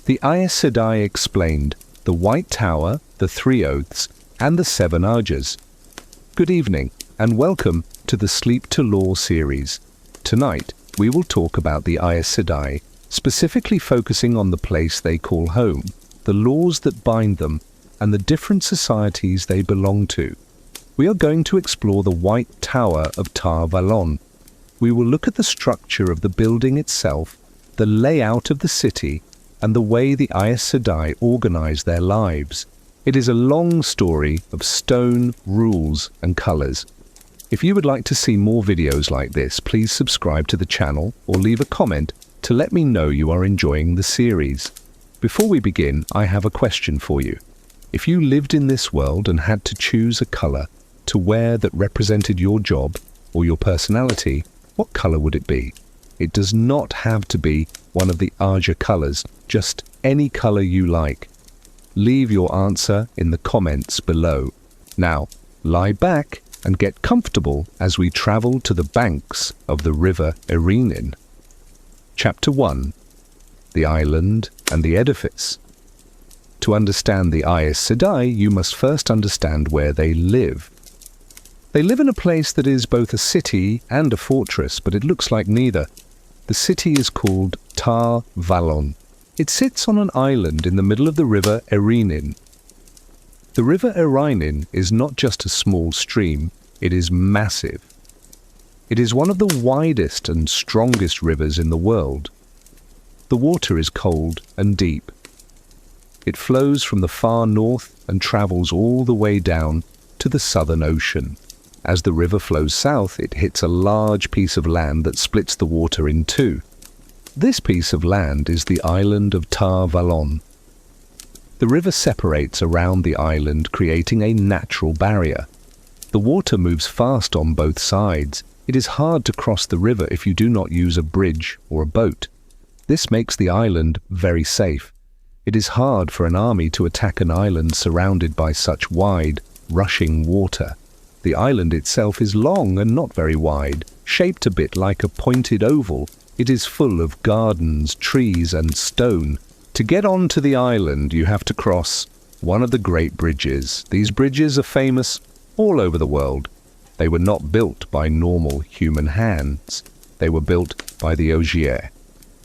The Aes Sedai explained the White Tower, the Three Oaths, and the Seven Ajahs. Good evening, and welcome to the Sleep to Law series. Tonight, we will talk about the Aes Sedai, specifically focusing on the place they call home, the laws that bind them, and the different societies they belong to. We are going to explore the White Tower of Tar Valon. We will look at the structure of the building itself, the layout of the city, and the way the Aes Sedai organize their lives. It is a long story of stone, rules, and colors. If you would like to see more videos like this, please subscribe to the channel or leave a comment to let me know you are enjoying the series. Before we begin, I have a question for you. If you lived in this world and had to choose a color to wear that represented your job or your personality, what color would it be? It does not have to be one of the Ajah colors, just any color you like. Leave your answer in the comments below. Now, lie back and get comfortable as we travel to the banks of the river Erenin. Chapter 1. The Island and the Edifice. To understand the Aes Sedai, you must first understand where they live. They live in a place that is both a city and a fortress, but it looks like neither. The city is called Tar Valon. It sits on an island in the middle of the river Erenin. The river Erenin is not just a small stream, it is massive. It is one of the widest and strongest rivers in the world. The water is cold and deep. It flows from the far north and travels all the way down to the Southern Ocean. As the river flows south, it hits a large piece of land that splits the water in two. This piece of land is the island of Tar Valon. The river separates around the island, creating a natural barrier. The water moves fast on both sides. It is hard to cross the river if you do not use a bridge or a boat. This makes the island very safe. It is hard for an army to attack an island surrounded by such wide, rushing water. The island itself is long and not very wide, shaped a bit like a pointed oval. It is full of gardens, trees, and stone. To get onto the island, you have to cross one of the great bridges. These bridges are famous all over the world. They were not built by normal human hands. They were built by the ogier.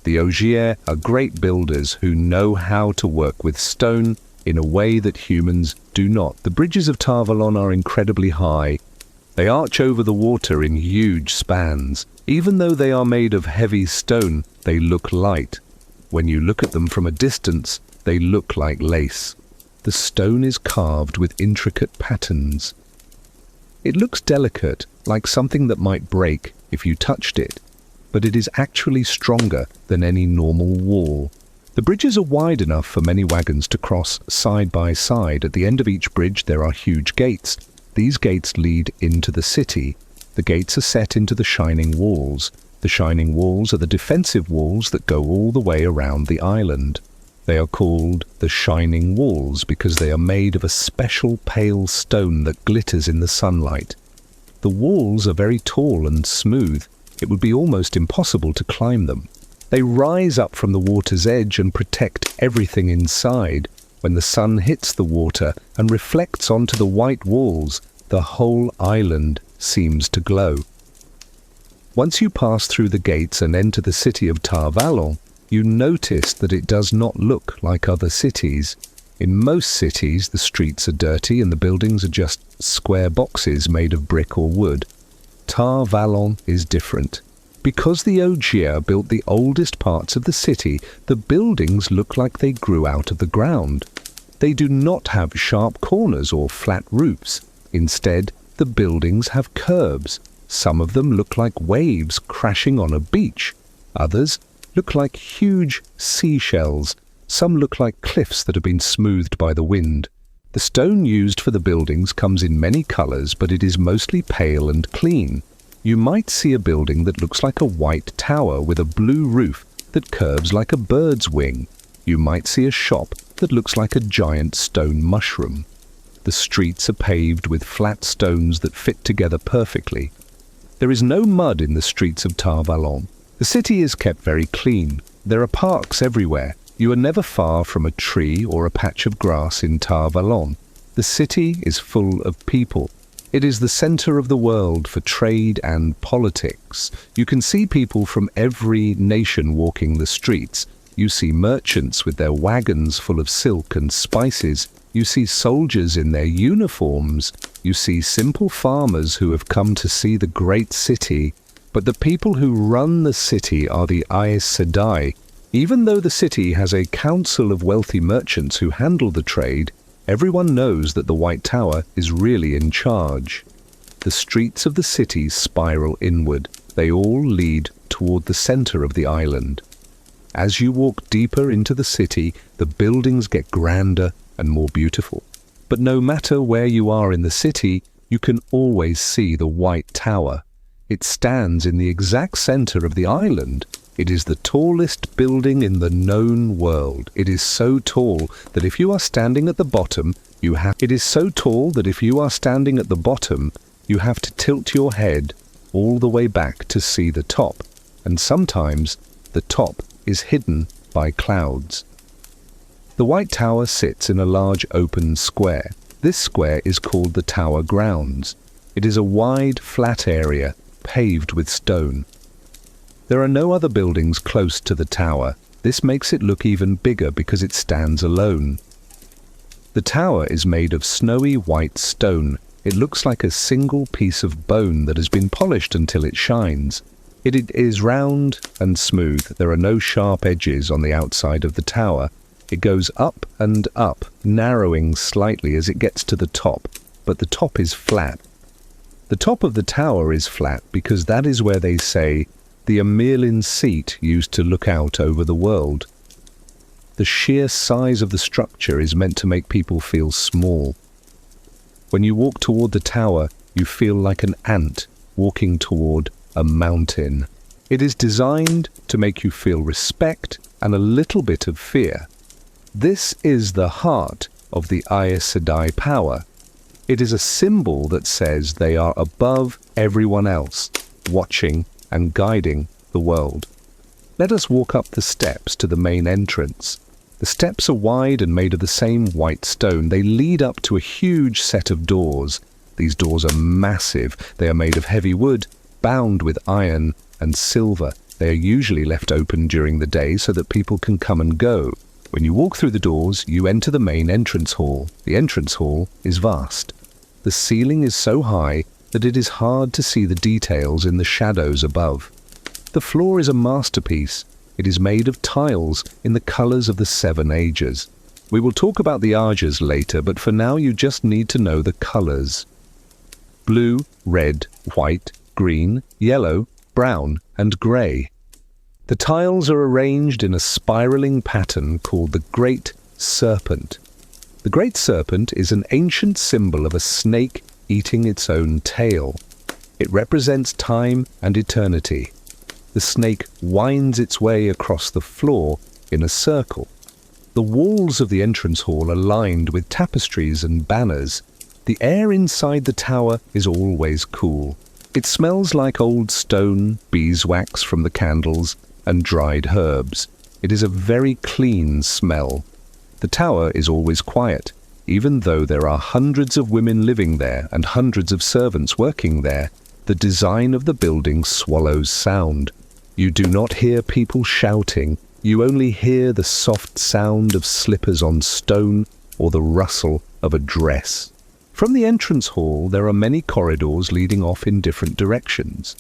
The ogier are great builders who know how to work with stone in a way that humans do not. The bridges of Tar Valon are incredibly high. They arch over the water in huge spans. Even though they are made of heavy stone, they look light. When you look at them from a distance, they look like lace. The stone is carved with intricate patterns. It looks delicate, like something that might break if you touched it, but it is actually stronger than any normal wall. The bridges are wide enough for many wagons to cross side by side. At the end of each bridge there are huge gates. These gates lead into the city. The gates are set into the shining walls. The shining walls are the defensive walls that go all the way around the island. They are called the shining walls because they are made of a special pale stone that glitters in the sunlight. The walls are very tall and smooth. It would be almost impossible to climb them. They rise up from the water's edge and protect everything inside. When the sun hits the water and reflects onto the white walls, the whole island seems to glow. Once you pass through the gates and enter the city of Tar Valon, you notice that it does not look like other cities. In most cities, the streets are dirty and the buildings are just square boxes made of brick or wood. Tar Valon is different. Because the ogier built the oldest parts of the city, the buildings look like they grew out of the ground. They do not have sharp corners or flat roofs. Instead, the buildings have curves. Some of them look like waves crashing on a beach. Others look like huge seashells. Some look like cliffs that have been smoothed by the wind. The stone used for the buildings comes in many colors, but it is mostly pale and clean. You might see a building that looks like a white tower with a blue roof that curves like a bird's wing. You might see a shop that looks like a giant stone mushroom. The streets are paved with flat stones that fit together perfectly. There is no mud in the streets of Tar Valon. The city is kept very clean. There are parks everywhere. You are never far from a tree or a patch of grass in Tar Valon. The city is full of people. It is the center of the world for trade and politics. You can see people from every nation walking the streets. You see merchants with their wagons full of silk and spices. You see soldiers in their uniforms. You see simple farmers who have come to see the great city. But the people who run the city are the Aes Sedai. Even though the city has a council of wealthy merchants who handle the trade, everyone knows that the White Tower is really in charge. The streets of the city spiral inward. They all lead toward the center of the island. As you walk deeper into the city, the buildings get grander and more beautiful. But no matter where you are in the city, you can always see the White Tower. It stands in the exact center of the island. It is the tallest building in the known world. It is so tall that if you are standing at the bottom, you have to tilt your head all the way back to see the top, and sometimes the top is hidden by clouds. The White Tower sits in a large open square. This square is called the Tower Grounds. It is a wide, flat area, paved with stone. There are no other buildings close to the tower. This makes it look even bigger because it stands alone. The tower is made of snowy white stone. It looks like a single piece of bone that has been polished until it shines. It is round and smooth. There are no sharp edges on the outside of the tower. It goes up and up, narrowing slightly as it gets to the top, but the top is flat. The top of the tower is flat because that is where they say the Amerlin seat used to look out over the world. The sheer size of the structure is meant to make people feel small. When you walk toward the tower, you feel like an ant walking toward a mountain. It is designed to make you feel respect and a little bit of fear. This is the heart of the Aes Sedai power. It is a symbol that says they are above everyone else, watching and guiding the world. Let us walk up the steps to the main entrance. The steps are wide and made of the same white stone. They lead up to a huge set of doors. These doors are massive. They are made of heavy wood, bound with iron and silver. They are usually left open during the day so that people can come and go. When you walk through the doors, you enter the main entrance hall. The entrance hall is vast. The ceiling is so high that it is hard to see the details in the shadows above. The floor is a masterpiece. It is made of tiles in the colors of the 7 Ajahs. We will talk about the Ajahs later, but for now you just need to know the colors. Blue, red, white, green, yellow, brown, and grey. The tiles are arranged in a spiraling pattern called the Great Serpent. The Great Serpent is an ancient symbol of a snake eating its own tail. It represents time and eternity. The snake winds its way across the floor in a circle. The walls of the entrance hall are lined with tapestries and banners. The air inside the tower is always cool. It smells like old stone, beeswax from the candles, and dried herbs. It is a very clean smell. The tower is always quiet. Even though there are hundreds of women living there and hundreds of servants working there, the design of the building swallows sound. You do not hear people shouting. You only hear the soft sound of slippers on stone or the rustle of a dress. From the entrance hall, there are many corridors leading off in different directions.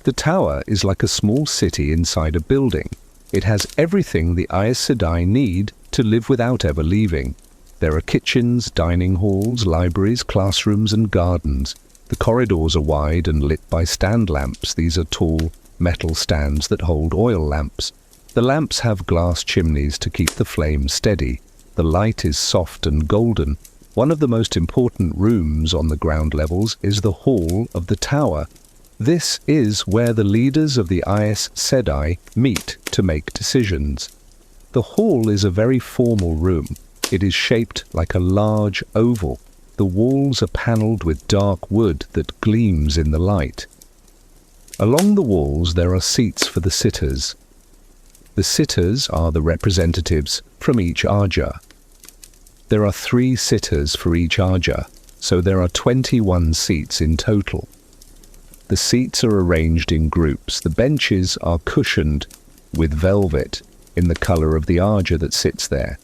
The tower is like a small city inside a building. It has everything the Aes Sedai need to live without ever leaving. There are kitchens, dining halls, libraries, classrooms, and gardens. The corridors are wide and lit by stand lamps. These are tall, metal stands that hold oil lamps. The lamps have glass chimneys to keep the flame steady. The light is soft and golden. One of the most important rooms on the ground levels is the hall of the tower. This is where the leaders of the Aes Sedai meet to make decisions. The hall is a very formal room. It is shaped like a large oval. The walls are panelled with dark wood that gleams in the light. Along the walls there are seats for the sitters. The sitters are the representatives from each Ajah. There are 3 sitters for each Ajah, so there are 21 seats in total. The seats are arranged in groups. The benches are cushioned with velvet in the color of the Ajah that sits there.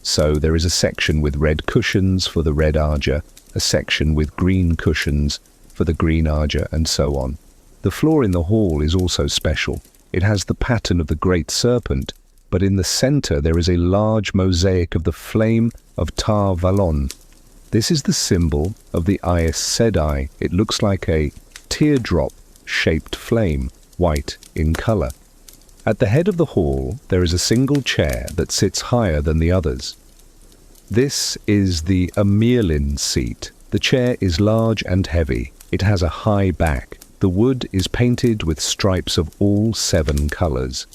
So there is a section with red cushions for the red Ajah, a section with green cushions for the green Ajah, and so on. The floor in the hall is also special. It has the pattern of the great serpent, but in the center there is a large mosaic of the flame of Tar Valon. This is the symbol of the Aes Sedai. It looks like a teardrop-shaped flame, white in color. At the head of the hall there is a single chair that sits higher than the others. This is the Amerlin seat. The chair is large and heavy. It has a high back. The wood is painted with stripes of all 7 colors.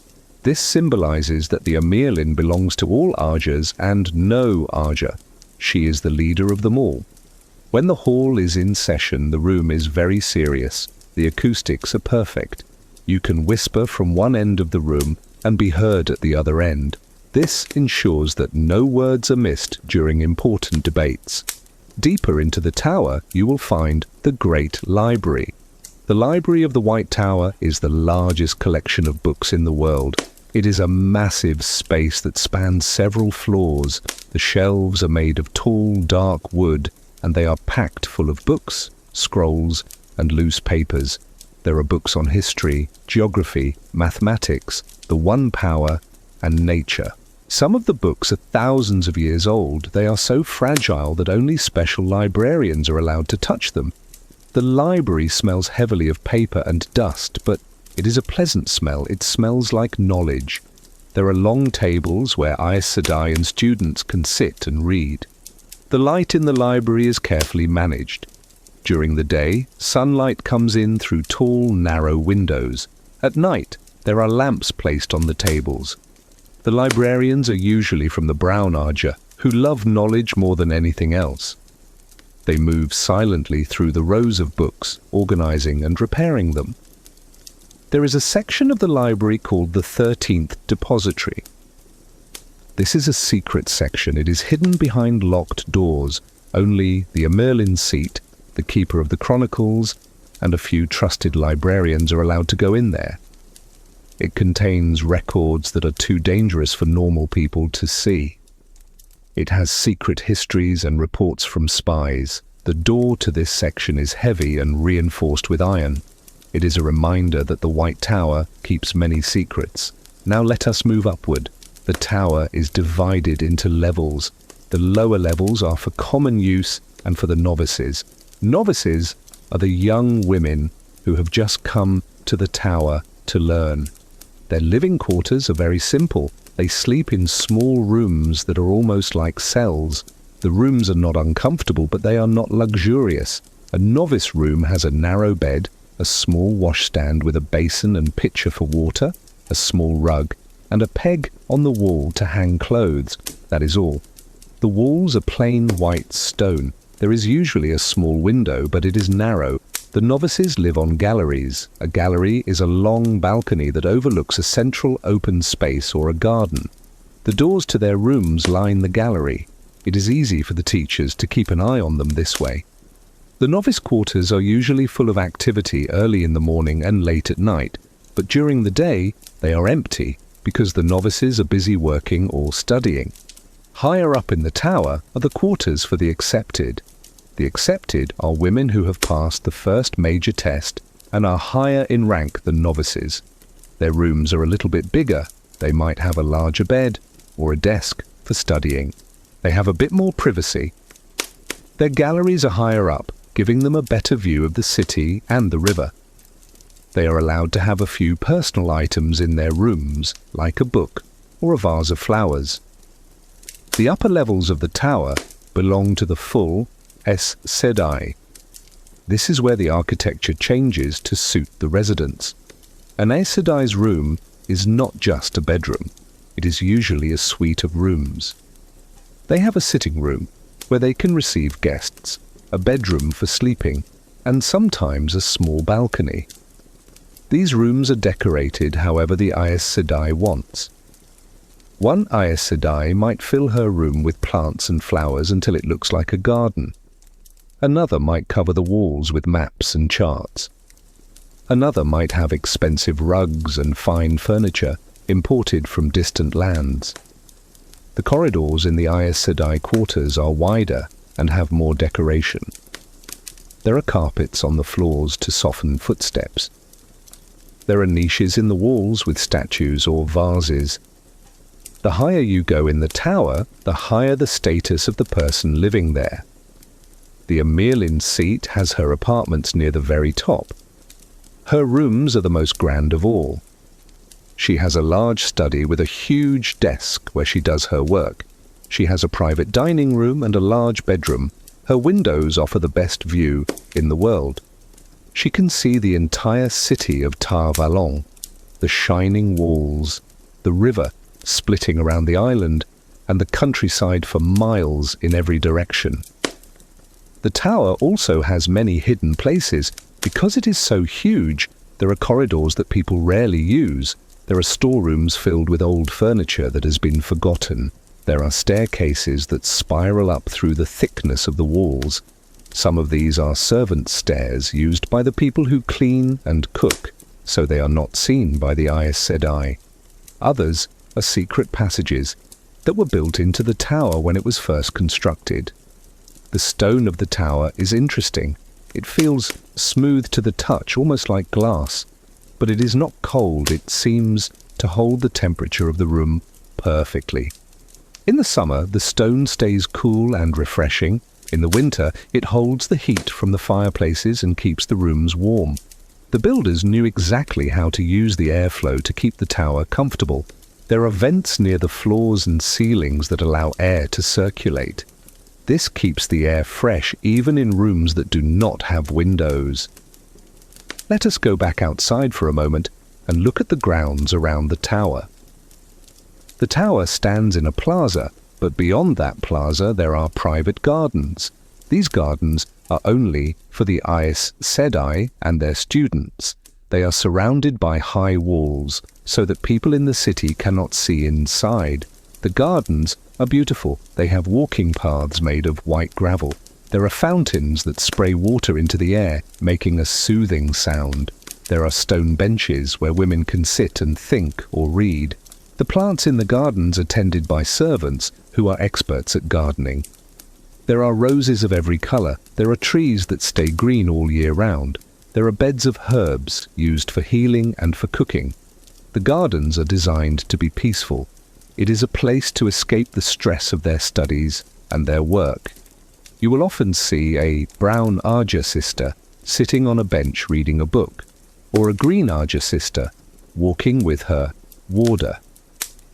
This symbolizes that the Amerlin belongs to all Ajahs and no Ajah. She is the leader of them all. When the hall is in session, the room is very serious. The acoustics are perfect. You can whisper from one end of the room and be heard at the other end. This ensures that no words are missed during important debates. Deeper into the tower, you will find the Great Library. The Library of the White Tower is the largest collection of books in the world. It is a massive space that spans several floors. The shelves are made of tall, dark wood, and they are packed full of books, scrolls, and loose papers. There are books on history, geography, mathematics, the One Power, and nature. Some of the books are thousands of years old. They are so fragile that only special librarians are allowed to touch them. The library smells heavily of paper and dust, but it is a pleasant smell. It smells like knowledge. There are long tables where Aes Sedai and students can sit and read. The light in the library is carefully managed. During the day, sunlight comes in through tall, narrow windows. At night, there are lamps placed on the tables. The librarians are usually from the Brown Ajah, who love knowledge more than anything else. They move silently through the rows of books, organizing and repairing them. There is a section of the library called the 13th Depository. This is a secret section. It is hidden behind locked doors. Only the Amerlin seat, the keeper of the chronicles, and a few trusted librarians are allowed to go in there. It contains records that are too dangerous for normal people to see. It has secret histories and reports from spies. The door to this section is heavy and reinforced with iron. It is a reminder that the White Tower keeps many secrets. Now let us move upward. The tower is divided into levels. The lower levels are for common use and for the novices. Novices are the young women who have just come to the tower to learn. Their living quarters are very simple. They sleep in small rooms that are almost like cells. The rooms are not uncomfortable, but they are not luxurious. A novice room has a narrow bed, a small washstand with a basin and pitcher for water, a small rug, and a peg on the wall to hang clothes. That is all. The walls are plain white stone. There is usually a small window, but it is narrow. The novices live on galleries. A gallery is a long balcony that overlooks a central open space or a garden. The doors to their rooms line the gallery. It is easy for the teachers to keep an eye on them this way. The novice quarters are usually full of activity early in the morning and late at night, but during the day they are empty because the novices are busy working or studying. Higher up in the tower are the quarters for the accepted. The accepted are women who have passed the first major test and are higher in rank than novices. Their rooms are a little bit bigger. They might have a larger bed or a desk for studying. They have a bit more privacy. Their galleries are higher up, giving them a better view of the city and the river. They are allowed to have a few personal items in their rooms, like a book or a vase of flowers. The upper levels of the tower belong to the full Aes Sedai. This is where the architecture changes to suit the residents. An Aes Sedai's room is not just a bedroom. It is usually a suite of rooms. They have a sitting room where they can receive guests, a bedroom for sleeping, and sometimes a small balcony. These rooms are decorated however the Aes Sedai wants. One Aes Sedai might fill her room with plants and flowers until it looks like a garden. Another might cover the walls with maps and charts. Another might have expensive rugs and fine furniture imported from distant lands. The corridors in the Aes Sedai quarters are wider and have more decoration. There are carpets on the floors to soften footsteps. There are niches in the walls with statues or vases. The higher you go in the tower, the higher the status of the person living there. The Amirlin's seat has her apartments near the very top. Her rooms are the most grand of all. She has a large study with a huge desk where she does her work. She has a private dining room and a large bedroom. Her windows offer the best view in the world. She can see the entire city of Tar Valon, the shining walls, the river splitting around the island, and the countryside for miles in every direction. The tower also has many hidden places. Because it is so huge, there are corridors that people rarely use. There are storerooms filled with old furniture that has been forgotten. There are staircases that spiral up through the thickness of the walls. Some of these are servant stairs used by the people who clean and cook, so they are not seen by the Aes Sedai. Others are secret passages that were built into the tower when it was first constructed. The stone of the tower is interesting. It feels smooth to the touch, almost like glass, but it is not cold. It seems to hold the temperature of the room perfectly. In the summer, the stone stays cool and refreshing. In the winter, it holds the heat from the fireplaces and keeps the rooms warm. The builders knew exactly how to use the airflow to keep the tower comfortable. There are vents near the floors and ceilings that allow air to circulate. This keeps the air fresh even in rooms that do not have windows. Let us go back outside for a moment and look at the grounds around the tower. The tower stands in a plaza, but beyond that plaza there are private gardens. These gardens are only for the Aes Sedai and their students. They are surrounded by high walls so that people in the city cannot see inside. The gardens are beautiful. They have walking paths made of white gravel. There are fountains that spray water into the air, making a soothing sound. There are stone benches where women can sit and think or read. The plants in the gardens are tended by servants who are experts at gardening. There are roses of every colour. There are trees that stay green all year round. There are beds of herbs used for healing and for cooking. The gardens are designed to be peaceful. It is a place to escape the stress of their studies and their work. You will often see a Brown Ajah sister sitting on a bench reading a book, or a Green Ajah sister walking with her warder.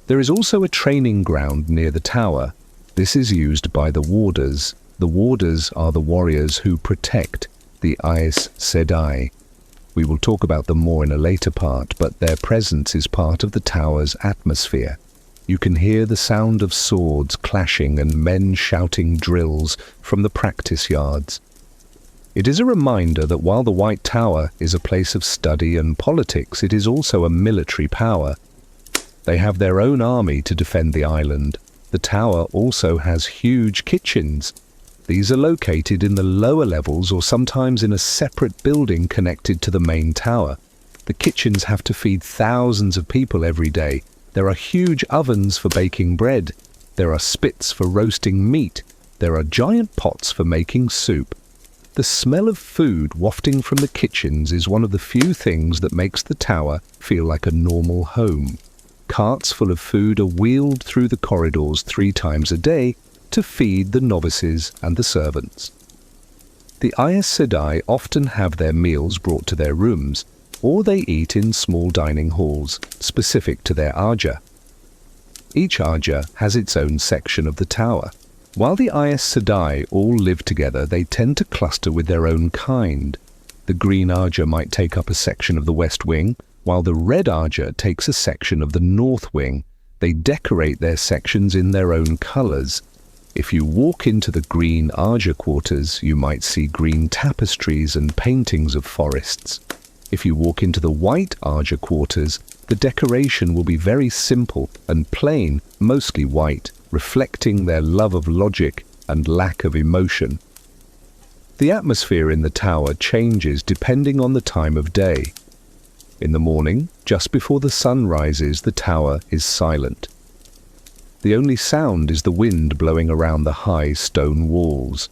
There is also a training ground near the tower. This is used by the warders. The warders are the warriors who protect the Aes Sedai. We will talk about them more in a later part, but their presence is part of the tower's atmosphere. You can hear the sound of swords clashing and men shouting drills from the practice yards. It is a reminder that while the White Tower is a place of study and politics, it is also a military power. They have their own army to defend the island. The tower also has huge kitchens. These are located in the lower levels or sometimes in a separate building connected to the main tower. The kitchens have to feed thousands of people every day. There are huge ovens for baking bread. There are spits for roasting meat. There are giant pots for making soup. The smell of food wafting from the kitchens is one of the few things that makes the tower feel like a normal home. Carts full of food are wheeled through the corridors 3 times a day to feed the novices and the servants. The Aes Sedai often have their meals brought to their rooms, or they eat in small dining halls specific to their Ajah. Each Ajah has its own section of the tower. While the Aes Sedai all live together, they tend to cluster with their own kind. The Green Ajah might take up a section of the west wing, while the Red Ajah takes a section of the north wing. They decorate their sections in their own colours. If you walk into the Green Ajah quarters, you might see green tapestries and paintings of forests. If you walk into the White Ajah quarters, The decoration will be very simple and plain, mostly white, reflecting their love of logic and lack of emotion. The atmosphere in the tower changes depending on the time of day. In the morning, just before the sun rises, the tower is silent. The only sound is the wind blowing around the high stone walls.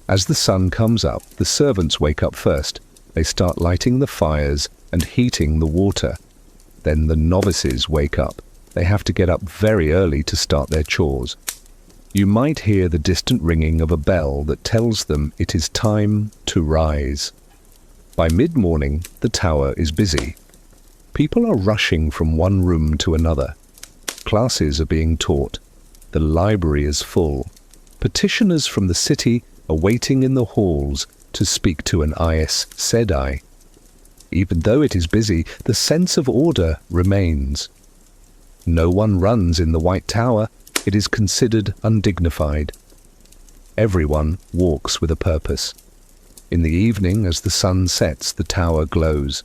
As the sun comes up, the servants wake up first. They start lighting the fires and heating the water. Then the novices wake up. They have to get up very early to start their chores. You might hear the distant ringing of a bell that tells them it is time to rise. By mid-morning, the tower is busy. People are rushing from one room to another. Classes are being taught. The library is full. Petitioners from the city are waiting in the halls to speak to an Aes Sedai. Even though it is busy, the sense of order remains. No one runs in the White Tower. It is considered undignified. Everyone walks with a purpose. In the evening, as the sun sets, the tower glows.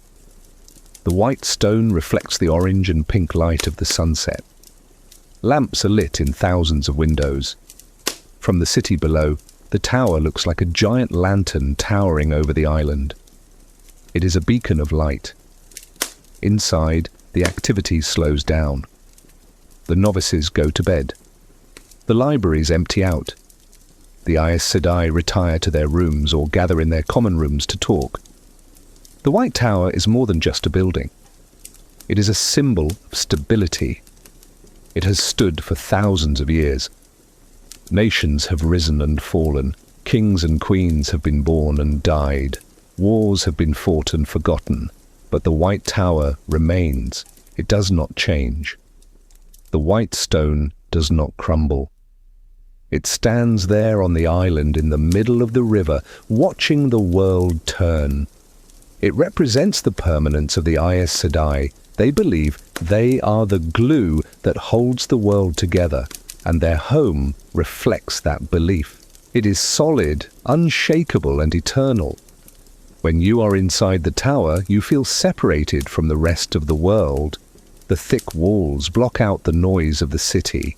The white stone reflects the orange and pink light of the sunset. Lamps are lit in thousands of windows. From the city below, the tower looks like a giant lantern towering over the island. It is a beacon of light. Inside, the activity slows down. The novices go to bed. The libraries empty out. The Aes Sedai retire to their rooms or gather in their common rooms to talk. The White Tower is more than just a building. It is a symbol of stability. It has stood for thousands of years. Nations have risen and fallen. Kings and queens have been born and died. Wars have been fought and forgotten. But the White Tower remains. It does not change. The white stone does not crumble. It stands there on the island in the middle of the river, watching the world turn. It represents the permanence of the Aes Sedai. They believe they are the glue that holds the world together, and their home reflects that belief. It is solid, unshakable, and eternal. When you are inside the tower, you feel separated from the rest of the world. The thick walls block out the noise of the city.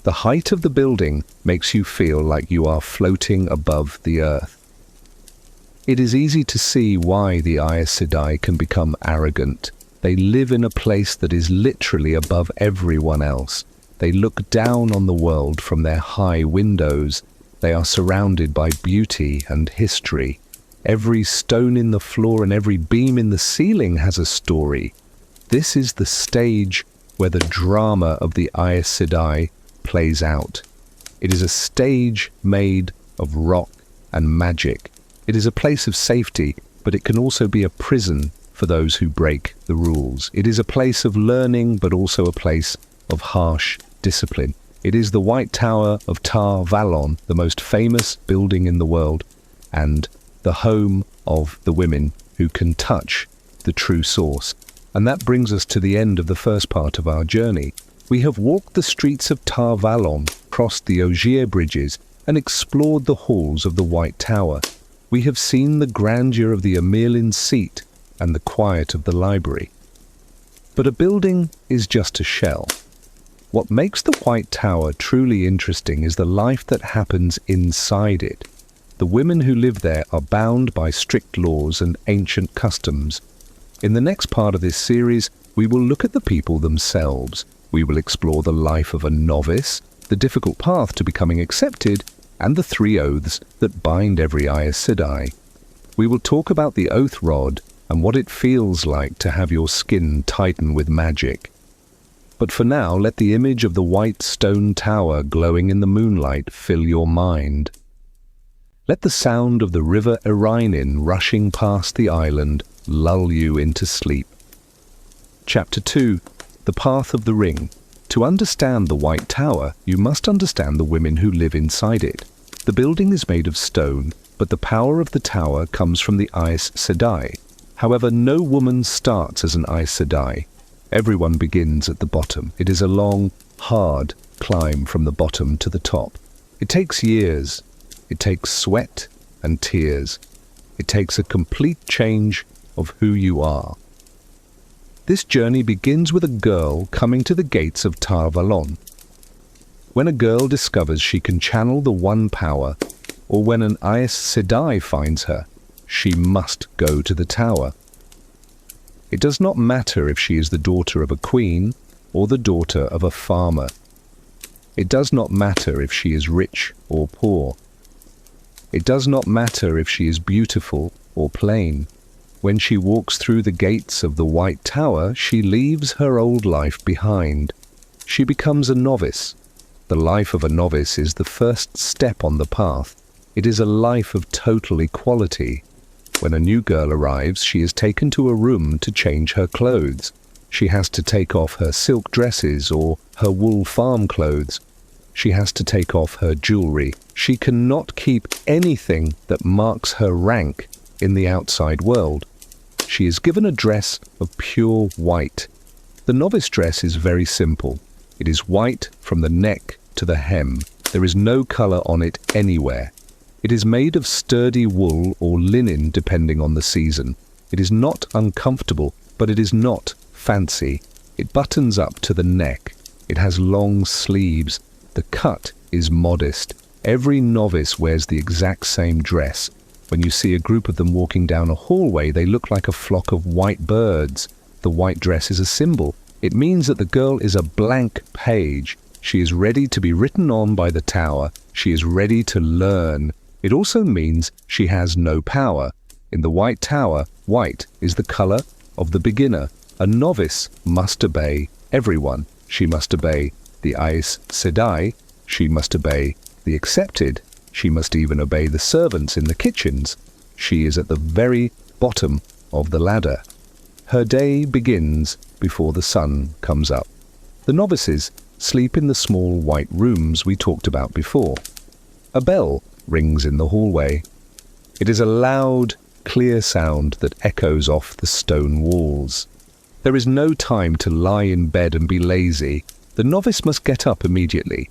The height of the building makes you feel like you are floating above the earth. It is easy to see why the Aes Sedai can become arrogant. They live in a place that is literally above everyone else. They look down on the world from their high windows. They are surrounded by beauty and history. Every stone in the floor and every beam in the ceiling has a story. This is the stage where the drama of the Aes Sedai plays out. It is a stage made of rock and magic. It is a place of safety, but it can also be a prison for those who break the rules. It is a place of learning, but also a place of harsh discipline. It is the White Tower of Tar Valon, the most famous building in the world, and the home of the women who can touch the true source. And that brings us to the end of the first part of our journey. We have walked the streets of Tar Valon, crossed the ogier bridges, and explored the halls of the White Tower. We have seen the grandeur of the Amirlin seat and the quiet of the library. But a building is just a shell. What makes the White Tower truly interesting is the life that happens inside it. The women who live there are bound by strict laws and ancient customs. In the next part of this series, we will look at the people themselves. We will explore the life of a novice, the difficult path to becoming accepted, and the 3 oaths that bind every Aes Sedai. We will talk about the oath rod and what it feels like to have your skin tighten with magic. But for now, let the image of the white stone tower glowing in the moonlight fill your mind. Let the sound of the river Erainin rushing past the island lull you into sleep. Chapter 2. The Path of the Ring. To understand the White Tower, you must understand the women who live inside it. The building is made of stone, but the power of the tower comes from the Aes Sedai. However, no woman starts as an Aes Sedai. Everyone begins at the bottom. It is a long, hard climb from the bottom to the top. It takes years. It takes sweat and tears. It takes a complete change of who you are. This journey begins with a girl coming to the gates of Tar Valon. When a girl discovers she can channel the One Power, or when an Aes Sedai finds her, she must go to the tower. It does not matter if she is the daughter of a queen or the daughter of a farmer. It does not matter if she is rich or poor. It does not matter if she is beautiful or plain. When she walks through the gates of the White Tower, she leaves her old life behind. She becomes a novice. The life of a novice is the first step on the path. It is a life of total equality. When a new girl arrives, she is taken to a room to change her clothes. She has to take off her silk dresses or her wool farm clothes. She has to take off her jewelry. She cannot keep anything that marks her rank in the outside world. She is given a dress of pure white. The novice dress is very simple. It is white from the neck to the hem. There is no color on it anywhere. It is made of sturdy wool or linen depending on the season. It is not uncomfortable, but it is not fancy. It buttons up to the neck. It has long sleeves. The cut is modest. Every novice wears the exact same dress. When you see a group of them walking down a hallway, they look like a flock of white birds. The white dress is a symbol. It means that the girl is a blank page. She is ready to be written on by the tower. She is ready to learn. It also means she has no power. In the White Tower, white is the color of the beginner. A novice must obey everyone. She must obey the Aes Sedai. She must obey the accepted. She must even obey the servants in the kitchens. She is at the very bottom of the ladder. Her day begins before the sun comes up. The novices sleep in the small white rooms we talked about before. A bell rings in the hallway. It is a loud, clear sound that echoes off the stone walls. There is no time to lie in bed and be lazy. The novice must get up immediately.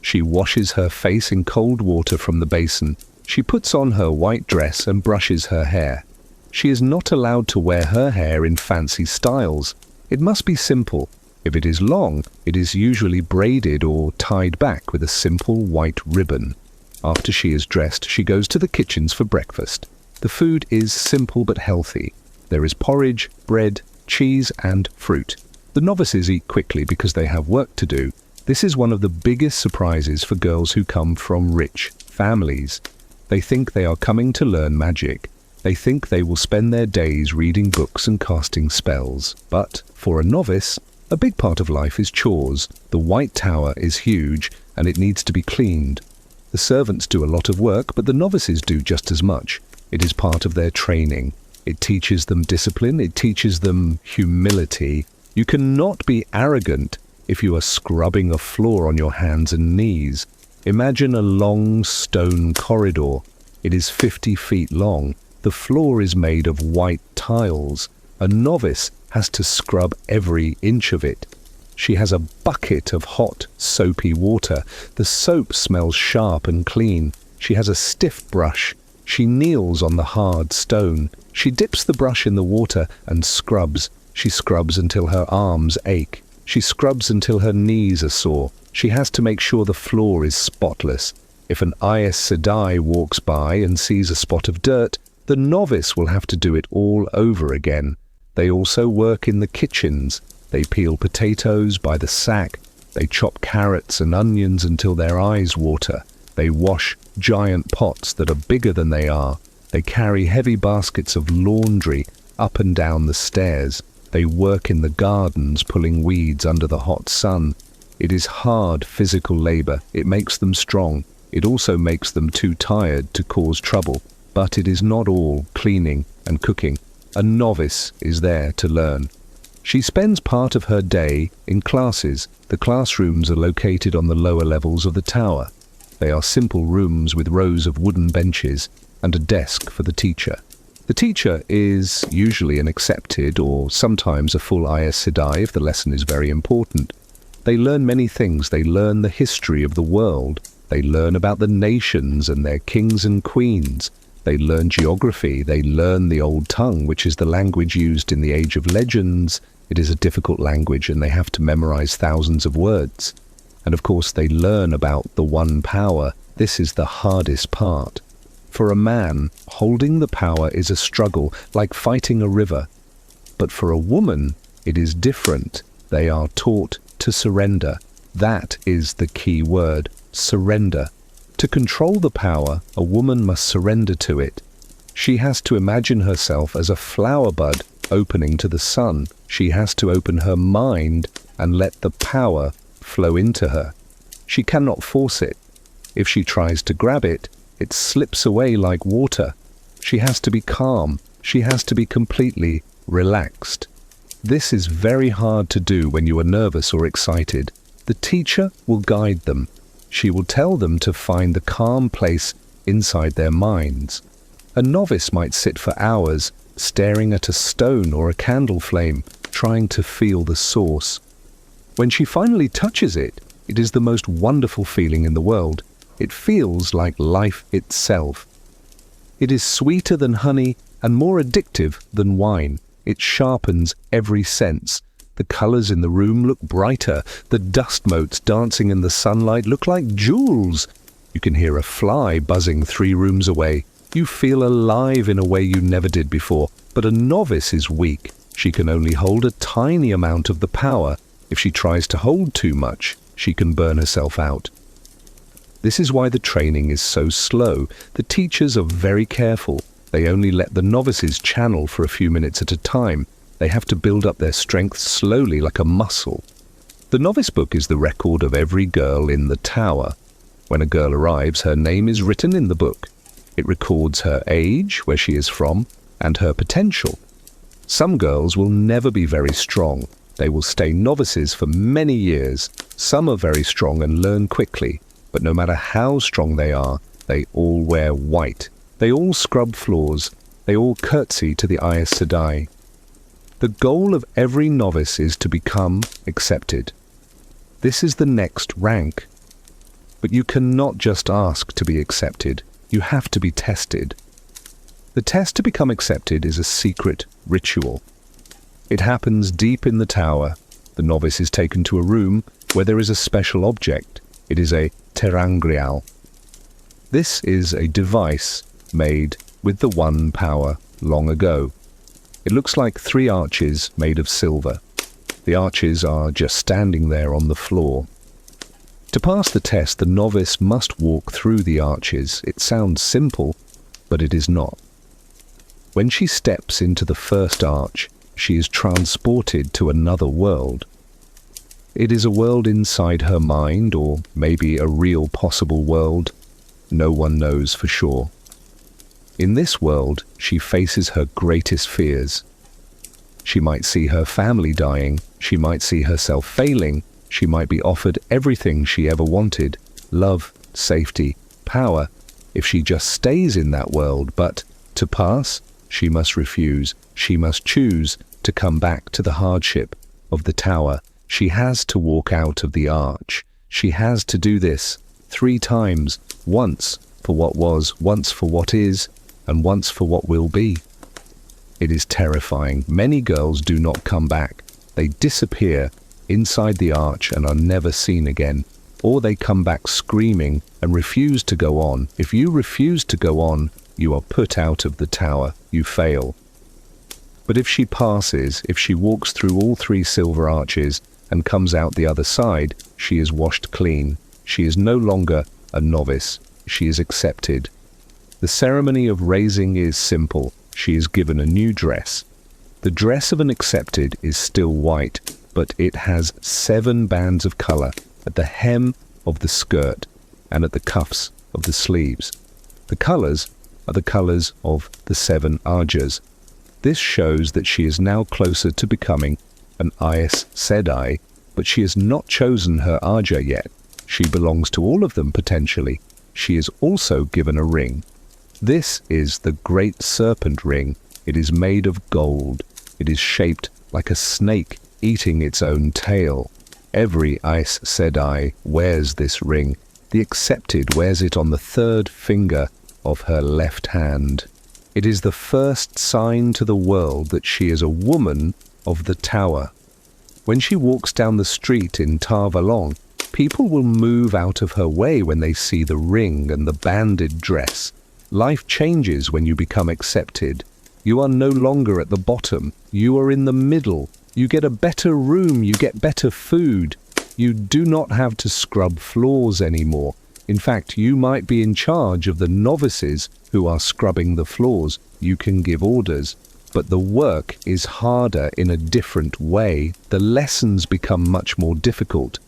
She washes her face in cold water from the basin. She puts on her white dress and brushes her hair. She is not allowed to wear her hair in fancy styles. It must be simple. If it is long, it is usually braided or tied back with a simple white ribbon. After she is dressed, she goes to the kitchens for breakfast. The food is simple but healthy. There is porridge, bread, cheese, and fruit. The novices eat quickly because they have work to do. This is one of the biggest surprises for girls who come from rich families. They think they are coming to learn magic. They think they will spend their days reading books and casting spells. But for a novice, a big part of life is chores. The White Tower is huge and it needs to be cleaned. The servants do a lot of work, but the novices do just as much. It is part of their training. It teaches them discipline. It teaches them humility. You cannot be arrogant if you are scrubbing a floor on your hands and knees. Imagine a long stone corridor. It is 50 feet long. The floor is made of white tiles. A novice has to scrub every inch of it. She has a bucket of hot, soapy water. The soap smells sharp and clean. She has a stiff brush. She kneels on the hard stone. She dips the brush in the water and scrubs. She scrubs until her arms ache. She scrubs until her knees are sore. She has to make sure the floor is spotless. If an Aes Sedai walks by and sees a spot of dirt, the novice will have to do it all over again. They also work in the kitchens. They peel potatoes by the sack. They chop carrots and onions until their eyes water. They wash giant pots that are bigger than they are. They carry heavy baskets of laundry up and down the stairs. They work in the gardens pulling weeds under the hot sun. It is hard physical labor. It makes them strong. It also makes them too tired to cause trouble. But it is not all cleaning and cooking. A novice is there to learn. She spends part of her day in classes. The classrooms are located on the lower levels of the tower. They are simple rooms with rows of wooden benches and a desk for the teacher. The teacher is usually an accepted or sometimes a full Aes Sedai if the lesson is very important. They learn many things. They learn the history of the world. They learn about the nations and their kings and queens. They learn geography. They learn the old tongue, which is the language used in the Age of Legends It is a difficult language and they have to memorize thousands of words. And of course they learn about the one power. This is the hardest part. For a man, holding the power is a struggle, like fighting a river. But for a woman, it is different. They are taught to surrender. That is the key word, surrender. To control the power, a woman must surrender to it. She has to imagine herself as a flower bud opening to the sun. She has to open her mind and let the power flow into her. She cannot force it. If she tries to grab it, it slips away like water. She has to be calm. She has to be completely relaxed. This is very hard to do when you are nervous or excited. The teacher will guide them. She will tell them to find the calm place inside their minds. A novice might sit for hours staring at a stone or a candle flame, trying to feel the source. When she finally touches it, it is the most wonderful feeling in the world. It feels like life itself. It is sweeter than honey and more addictive than wine. It sharpens every sense. The colors in the room look brighter. The dust motes dancing in the sunlight look like jewels. You can hear a fly buzzing 3 rooms away. You feel alive in a way you never did before. But a novice is weak. She can only hold a tiny amount of the power. If she tries to hold too much, she can burn herself out. This is why the training is so slow. The teachers are very careful. They only let the novices channel for a few minutes at a time. They have to build up their strength slowly like a muscle. The novice book is the record of every girl in the tower. When a girl arrives, her name is written in the book. It records her age, where she is from, and her potential. Some girls will never be very strong. They will stay novices for many years. Some are very strong and learn quickly, but no matter how strong they are, they all wear white. They all scrub floors. They all curtsy to the Aes Sedai. The goal of every novice is to become accepted. This is the next rank. But you cannot just ask to be accepted. You have to be tested. The test to become accepted is a secret ritual. It happens deep in the tower. The novice is taken to a room where there is a special object. It is a terangrial. This is a device made with the one power long ago. It looks like 3 arches made of silver. The arches are just standing there on the floor. To pass the test, the novice must walk through the arches. It sounds simple, but it is not. When she steps into the first arch, she is transported to another world. It is a world inside her mind, or maybe a real possible world. No one knows for sure. In this world, she faces her greatest fears. She might see her family dying. She might see herself failing. She might be offered everything she ever wanted: love, safety, power, if she just stays in that world. But to pass, she must refuse. She must choose to come back to the hardship of the tower. She has to walk out of the arch. She has to do this 3 times, once for what was, once for what is, and once for what will be. It is terrifying. Many girls do not come back. They disappear inside the arch and are never seen again, or they come back screaming and refuse to go on. If you refuse to go on, you are put out of the tower. You fail. But if she passes, if she walks through all 3 silver arches and comes out the other side, she is washed clean. She is no longer a novice. She is accepted. The ceremony of raising is simple. She is given a new dress. The dress of an accepted is still white, but it has 7 bands of color at the hem of the skirt and at the cuffs of the sleeves. The colors are the colors of the 7 Ajahs. This shows that she is now closer to becoming an Aes Sedai, but she has not chosen her Ajah yet. She belongs to all of them potentially. She is also given a ring. This is the Great Serpent Ring. It is made of gold. It is shaped like a snake eating its own tail. Every Aes Sedai wears this ring. The accepted wears it on the 3rd finger of her left hand. It is the first sign to the world that she is a woman of the tower. When she walks down the street in Tar Valon, people will move out of her way when they see the ring and the banded dress. Life changes when you become accepted. You are no longer at the bottom. You are in the middle. You get a better room. You get better food. You do not have to scrub floors anymore. In fact, you might be in charge of the novices who are scrubbing the floors. You can give orders. But the work is harder in a different way. The lessons become much more difficult.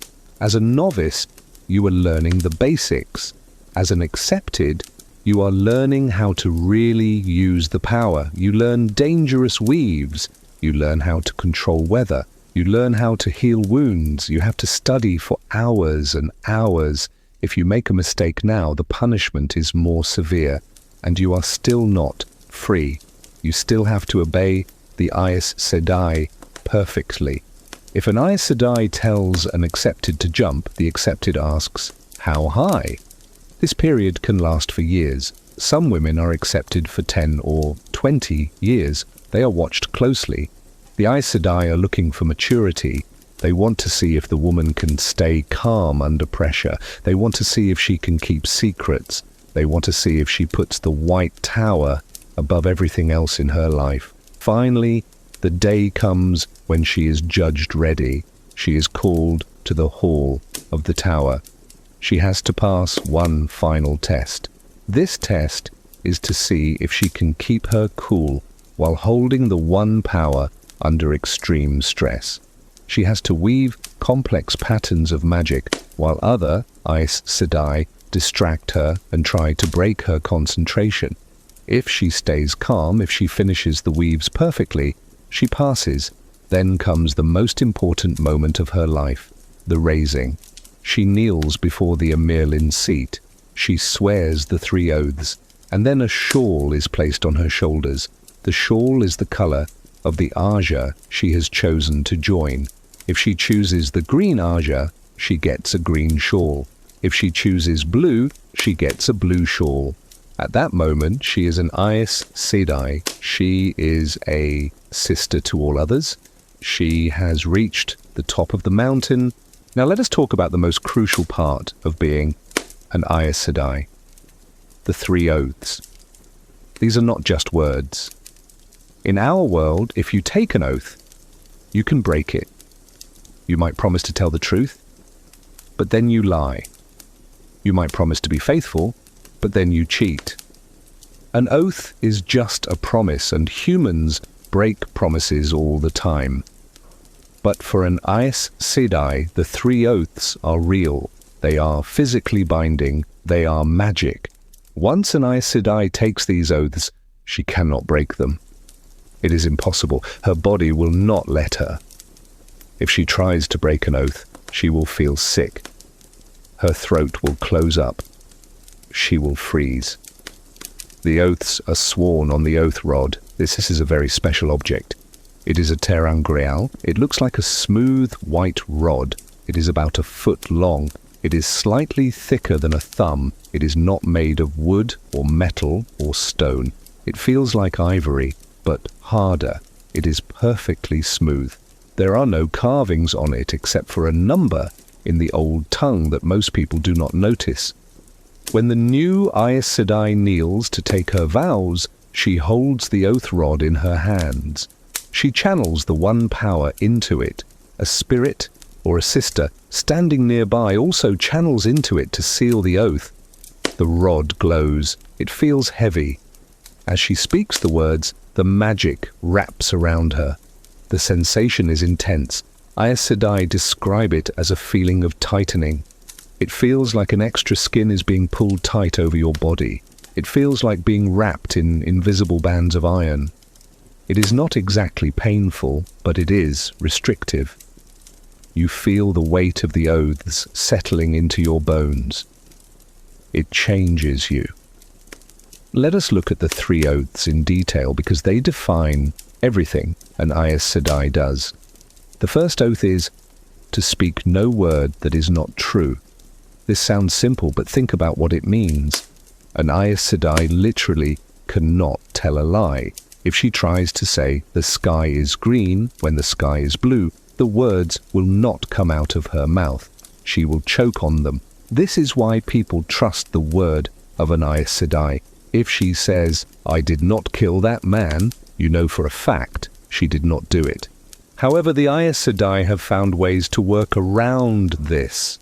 As a novice, you are learning the basics. As an accepted, you are learning how to really use the power. You learn dangerous weaves. You learn how to control weather. You learn how to heal wounds. You have to study for hours and hours. If you make a mistake now, the punishment is more severe, and you are still not free. You still have to obey the Aes Sedai perfectly. If an Aes Sedai tells an accepted to jump, the accepted asks, "How high?" This period can last for years. Some women are accepted for 10 or 20 years. They are watched closely. The Aes Sedai are looking for maturity. They want to see if the woman can stay calm under pressure. They want to see if she can keep secrets. They want to see if she puts the white tower above everything else in her life. Finally, the day comes when she is judged ready. She is called to the hall of the tower. She has to pass one final test. This test is to see if she can keep her cool while holding the one power under extreme stress. She has to weave complex patterns of magic while other Aes Sedai distract her and try to break her concentration. If she stays calm, if she finishes the weaves perfectly, she passes. Then comes the most important moment of her life, the raising. She kneels before the Amirlin seat. She swears the 3 oaths, and then a shawl is placed on her shoulders. The shawl is the color of the Ajah she has chosen to join. If she chooses the green Ajah, she gets a green shawl. If she chooses blue, she gets a blue shawl. At that moment, she is an Aes Sedai. She is a sister to all others. She has reached the top of the mountain. Now let us talk about the most crucial part of being an Aes Sedai. The 3 oaths. These are not just words. In our world, if you take an oath, you can break it. You might promise to tell the truth, but then you lie. You might promise to be faithful, but then you cheat. An oath is just a promise, and humans break promises all the time. But for an Aes Sedai, the 3 oaths are real. They are physically binding. They are magic. Once an Aes Sedai takes these oaths, she cannot break them. It is impossible. Her body will not let her. If she tries to break an oath, she will feel sick. Her throat will close up. She will freeze. The oaths are sworn on the oath rod. This is a very special object. It is a terangreal. It looks like a smooth white rod. It is about 1 foot long. It is slightly thicker than a thumb. It is not made of wood or metal or stone. It feels like ivory, but harder. It is perfectly smooth. There are no carvings on it except for a number in the old tongue that most people do not notice. When the new Aes Sedai kneels to take her vows, she holds the oath rod in her hands. She channels the one power into it. A spirit or a sister standing nearby also channels into it to seal the oath. The rod glows. It feels heavy. As she speaks the words, the magic wraps around her. The sensation is intense. Aes Sedai describe it as a feeling of tightening. It feels like an extra skin is being pulled tight over your body. It feels like being wrapped in invisible bands of iron. It is not exactly painful, but it is restrictive. You feel the weight of the oaths settling into your bones. It changes you. Let us look at the 3 oaths in detail because they define everything an Aes Sedai does. The first oath is to speak no word that is not true. This sounds simple, but think about what it means. An Aes Sedai literally cannot tell a lie. If she tries to say the sky is green when the sky is blue, the words will not come out of her mouth. She will choke on them. This is why people trust the word of an Aes Sedai. If she says, "I did not kill that man," you know for a fact she did not do it. However, the Aes Sedai have found ways to work around this.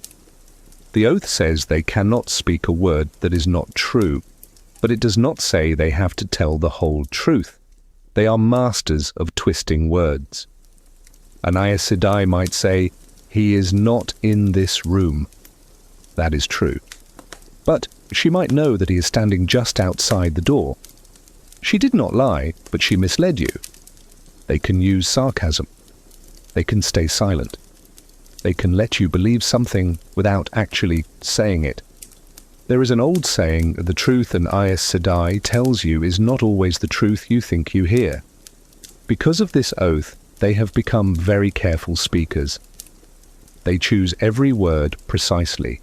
The oath says they cannot speak a word that is not true, but it does not say they have to tell the whole truth. They are masters of twisting words. An Aes Sedai might say, "He is not in this room." That is true. But she might know that he is standing just outside the door. She did not lie, but she misled you. They can use sarcasm. They can stay silent. They can let you believe something without actually saying it. There is an old saying, the truth an Aes Sedai tells you is not always the truth you think you hear. Because of this oath, they have become very careful speakers. They choose every word precisely.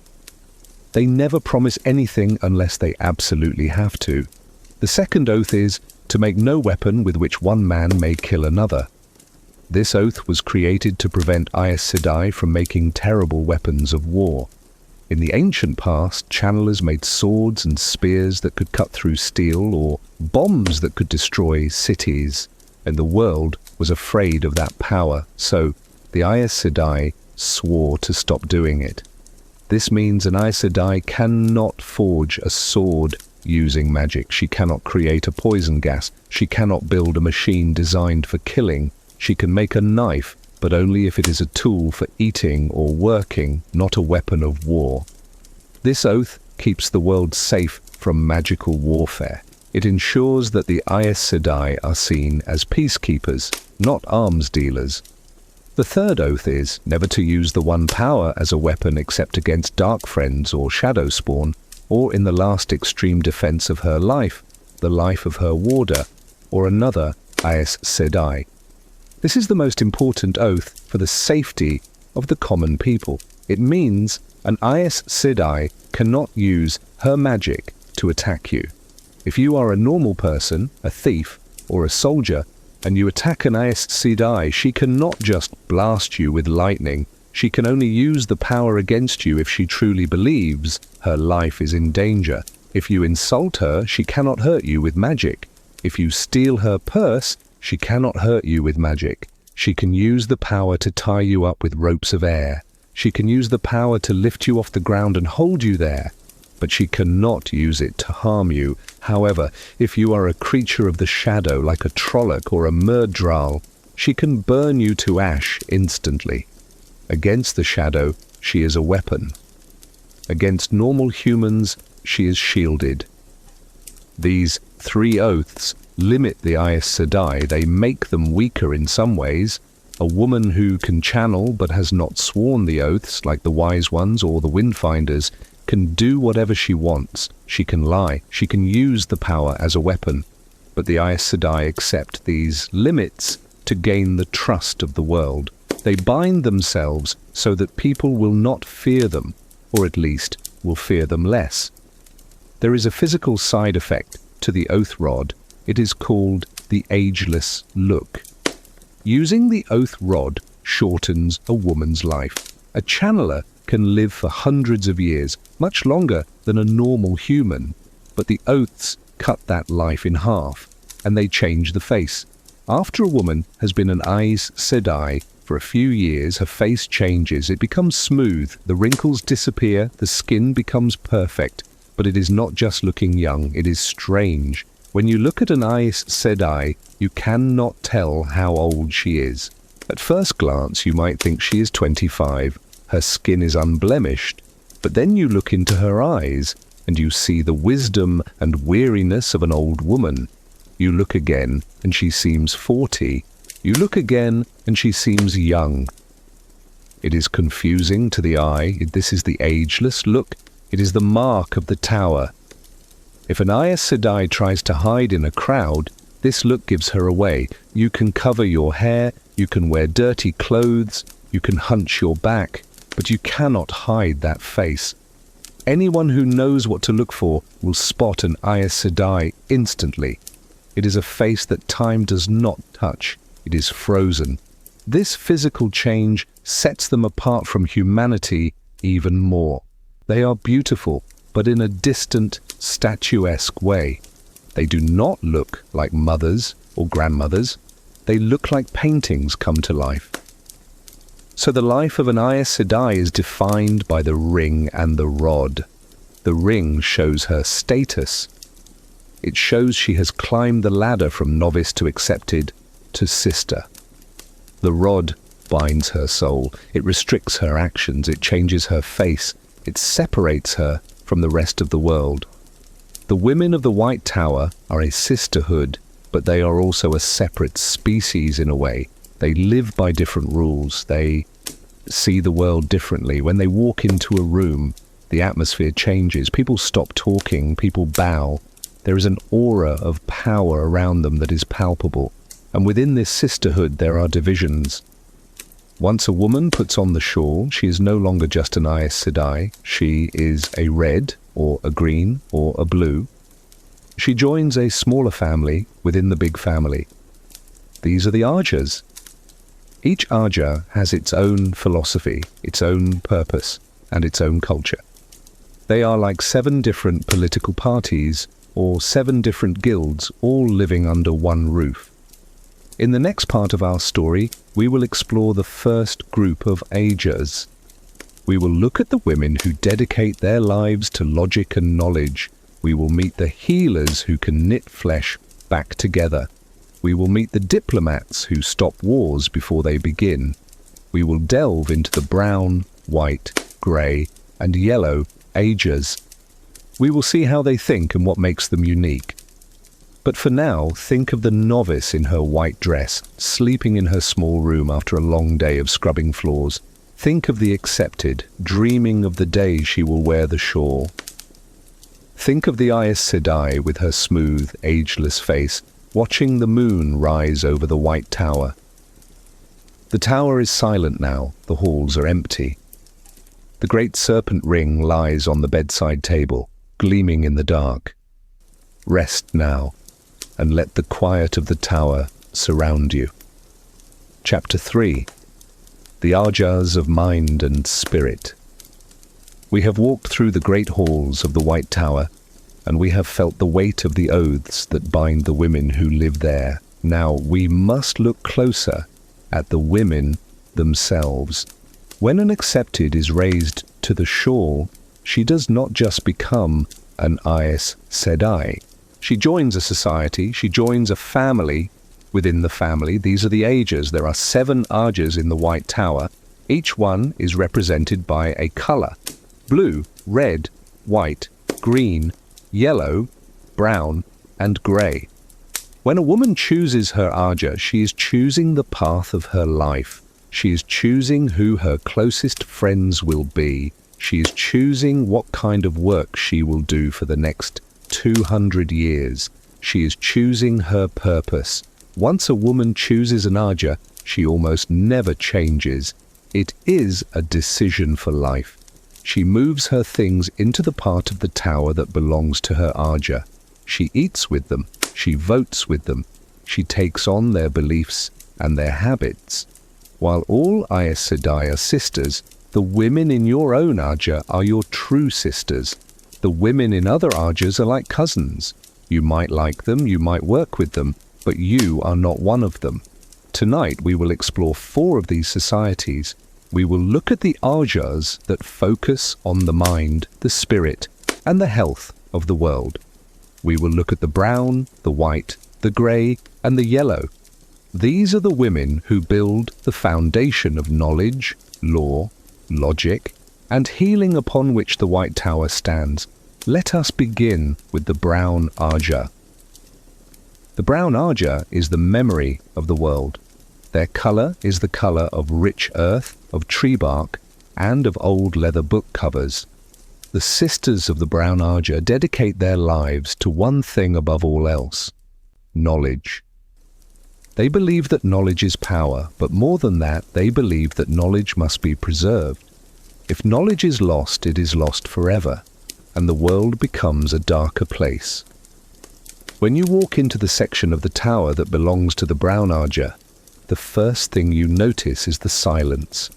They never promise anything unless they absolutely have to. The second oath is to make no weapon with which one man may kill another. This oath was created to prevent Aes Sedai from making terrible weapons of war. In the ancient past, channelers made swords and spears that could cut through steel, or bombs that could destroy cities, and the world was afraid of that power, so the Aes Sedai swore to stop doing it. This means an Aes Sedai cannot forge a sword using magic. She cannot create a poison gas. She cannot build a machine designed for killing. She can make a knife, but only if it is a tool for eating or working, not a weapon of war. This oath keeps the world safe from magical warfare. It ensures that the Aes Sedai are seen as peacekeepers, not arms dealers. The third oath is never to use the one power as a weapon except against dark friends or shadow spawn, or in the last extreme defense of her life, the life of her warder, or another Aes Sedai. This is the most important oath for the safety of the common people. It means an Aes Sedai cannot use her magic to attack you. If you are a normal person, a thief, or a soldier, and you attack an Aes Sedai, she cannot just blast you with lightning. She can only use the power against you if she truly believes her life is in danger. If you insult her, she cannot hurt you with magic. If you steal her purse, she cannot hurt you with magic. She can use the power to tie you up with ropes of air. She can use the power to lift you off the ground and hold you there. But she cannot use it to harm you. However, if you are a creature of the shadow like a Trolloc or a Myrddraal, she can burn you to ash instantly. Against the shadow, she is a weapon. Against normal humans, she is shielded. These three oaths limit the Aes Sedai. They make them weaker in some ways. A woman who can channel but has not sworn the oaths, like the Wise Ones or the Windfinders, can do whatever she wants. She can lie. She can use the power as a weapon. But the Aes Sedai accept these limits to gain the trust of the world. They bind themselves so that people will not fear them, or at least will fear them less. There is a physical side effect to the oath rod. It is called the ageless look. Using the oath rod shortens a woman's life. A channeler can live for hundreds of years, much longer than a normal human, but the oaths cut that life in half, and they change the face. After a woman has been an Aes Sedai for a few years, her face changes. It becomes smooth, the wrinkles disappear, the skin becomes perfect. But it is not just looking young, it is strange. When you look at an Aes Sedai, you cannot tell how old she is. At first glance, you might think she is 25. Her skin is unblemished. But then you look into her eyes, and you see the wisdom and weariness of an old woman. You look again, and she seems 40. You look again, and she seems young. It is confusing to the eye. This is the ageless look. It is the mark of the tower. If an Aes Sedai tries to hide in a crowd, this look gives her away. You can cover your hair, you can wear dirty clothes, you can hunch your back, but you cannot hide that face. Anyone who knows what to look for will spot an Aes Sedai instantly. It is a face that time does not touch. It is frozen. This physical change sets them apart from humanity even more. They are beautiful, but in a distant, statuesque way. They do not look like mothers or grandmothers. They look like paintings come to life. So the life of an Aes Sedai is defined by the ring and the rod. The ring shows her status. It shows she has climbed the ladder from novice to accepted to sister. The rod binds her soul. It restricts her actions. It changes her face. It separates her from the rest of the world. The women of the White Tower are a sisterhood, but they are also a separate species in a way. They live by different rules. They see the world differently. When they walk into a room, the atmosphere changes. People stop talking. People bow. There is an aura of power around them that is palpable. And within this sisterhood, there are divisions. Once a woman puts on the shawl, she is no longer just an Aes Sedai. She is a red, or a green, or a blue. She joins a smaller family within the big family. These are the Ajahs. Each Ajah has its own philosophy, its own purpose, and its own culture. They are like 7 different political parties, or 7 different guilds, all living under one roof. In the next part of our story, we will explore the first group of Ajahs. We will look at the women who dedicate their lives to logic and knowledge. We will meet the healers who can knit flesh back together. We will meet the diplomats who stop wars before they begin. We will delve into the brown, white, grey, and yellow Ajahs. We will see how they think and what makes them unique. But for now, think of the novice in her white dress, sleeping in her small room after a long day of scrubbing floors. Think of the accepted, dreaming of the day she will wear the shawl. Think of the Aes Sedai with her smooth, ageless face, watching the moon rise over the White Tower. The tower is silent now. The halls are empty. The great serpent ring lies on the bedside table, gleaming in the dark. Rest now, and let the quiet of the tower surround you. Chapter 3. The Ajahs of Mind and Spirit. We have walked through the great halls of the White Tower, and we have felt the weight of the oaths that bind the women who live there. Now we must look closer at the women themselves. When an accepted is raised to the shawl, she does not just become an Aes Sedai. She joins a society, she joins a family within the family. These are the Ajahs. There are 7 Ajahs in the White Tower. Each one is represented by a color: blue, red, white, green, yellow, brown, and grey. When a woman chooses her Ajah, she is choosing the path of her life. She is choosing who her closest friends will be. She is choosing what kind of work she will do for the next 200 years. She is choosing her purpose. Once a woman chooses an Ajah, she almost never changes. It is a decision for life. She moves her things into the part of the tower that belongs to her Ajah. She eats with them. She votes with them. She takes on their beliefs and their habits. While all Aes Sedai are sisters, the women in your own Ajah are your true sisters. The women in other Ajahs are like cousins. You might like them, you might work with them, but you are not one of them. Tonight we will explore 4 of these societies. We will look at the Ajahs that focus on the mind, the spirit, and the health of the world. We will look at the brown, the white, the grey, and the yellow. These are the women who build the foundation of knowledge, law, logic, and healing upon which the White Tower stands. Let us begin with the Brown Ajah. The Brown Ajah is the memory of the world. Their colour is the colour of rich earth, of tree bark, and of old leather book covers. The sisters of the Brown Ajah dedicate their lives to one thing above all else: knowledge. They believe that knowledge is power, but more than that, they believe that knowledge must be preserved. If knowledge is lost, it is lost forever, and the world becomes a darker place. When you walk into the section of the tower that belongs to the Brown Ajah, the first thing you notice is the silence.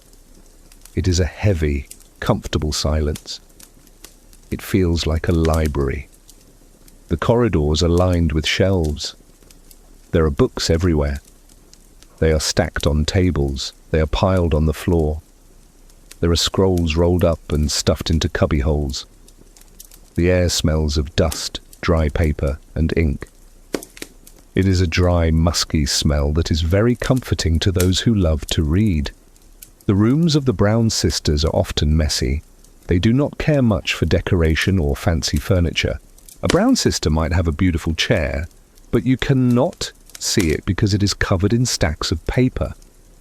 It is a heavy, comfortable silence. It feels like a library. The corridors are lined with shelves. There are books everywhere. They are stacked on tables. They are piled on the floor. There are scrolls rolled up and stuffed into cubby holes. The air smells of dust, dry paper, and ink. It is a dry, musky smell that is very comforting to those who love to read. The rooms of the Brown sisters are often messy. They do not care much for decoration or fancy furniture. A Brown sister might have a beautiful chair, but you cannot see it because it is covered in stacks of paper.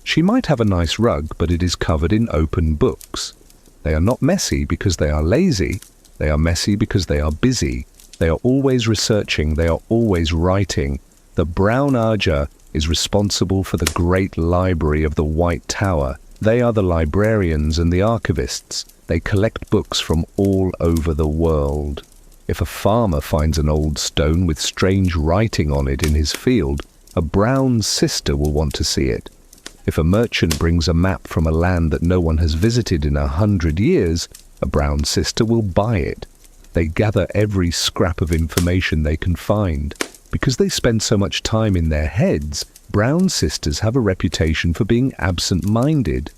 She might have a nice rug, but it is covered in open books. They are not messy because they are lazy. They are messy because they are busy. They are always researching. They are always writing. The Brown Ajah is responsible for the great library of the White Tower. They are the librarians and the archivists. They collect books from all over the world. If a farmer finds an old stone with strange writing on it in his field, a Brown sister will want to see it. If a merchant brings a map from a land that no one has visited in 100 years, a Brown sister will buy it. They gather every scrap of information they can find. Because they spend so much time in their heads, Brown sisters have a reputation for being absent-minded.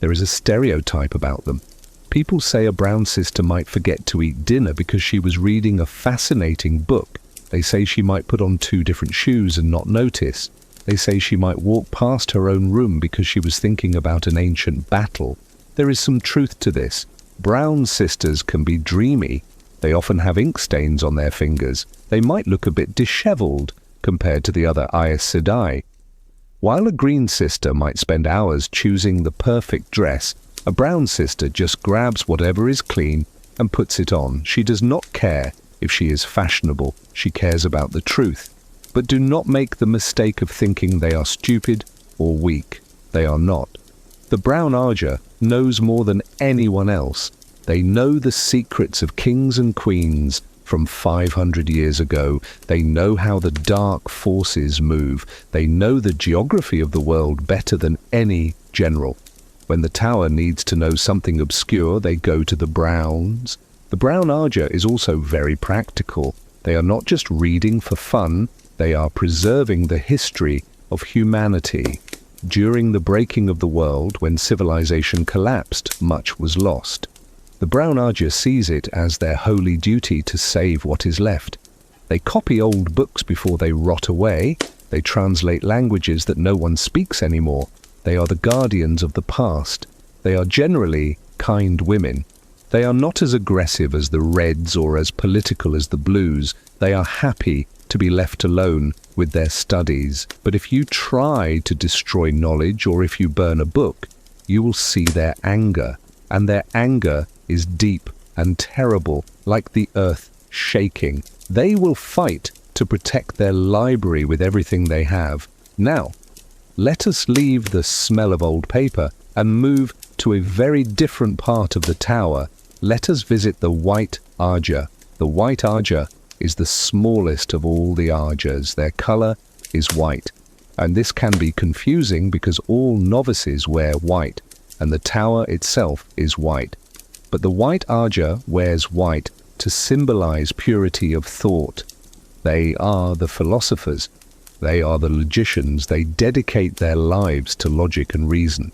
There is a stereotype about them. People say a Brown sister might forget to eat dinner because she was reading a fascinating book. They say she might put on 2 different shoes and not notice. They say she might walk past her own room because she was thinking about an ancient battle. There is some truth to this. Brown sisters can be dreamy. They often have ink stains on their fingers. They might look a bit disheveled compared to the other Aes Sedai. While a green sister might spend hours choosing the perfect dress, a brown sister just grabs whatever is clean and puts it on. She does not care if she is fashionable. She cares about the truth. But do not make the mistake of thinking they are stupid or weak. They are not. The Brown Ajah knows more than anyone else. They know the secrets of kings and queens from 500 years ago. They know how the dark forces move. They know the geography of the world better than any general. When the tower needs to know something obscure, they go to the Browns. The Brown Ajah is also very practical. They are not just reading for fun. They are preserving the history of humanity. During the breaking of the world, when civilization collapsed, much was lost. The Brown Ajah sees it as their holy duty to save what is left. They copy old books before they rot away. They translate languages that no one speaks anymore. They are the guardians of the past. They are generally kind women. They are not as aggressive as the Reds or as political as the Blues. They are happy to be left alone with their studies. But if you try to destroy knowledge or if you burn a book, you will see their anger. And their anger is deep and terrible, like the earth shaking. They will fight to protect their library with everything they have. Now, let us leave the smell of old paper and move to a very different part of the tower. Let us visit the White Ajah. The White Ajah is the smallest of all the Ajahs. Their color is white. And this can be confusing because all novices wear white, and the tower itself is white. But the White Ajah wears white to symbolize purity of thought. They are the philosophers. They are the logicians. They dedicate their lives to logic and reason.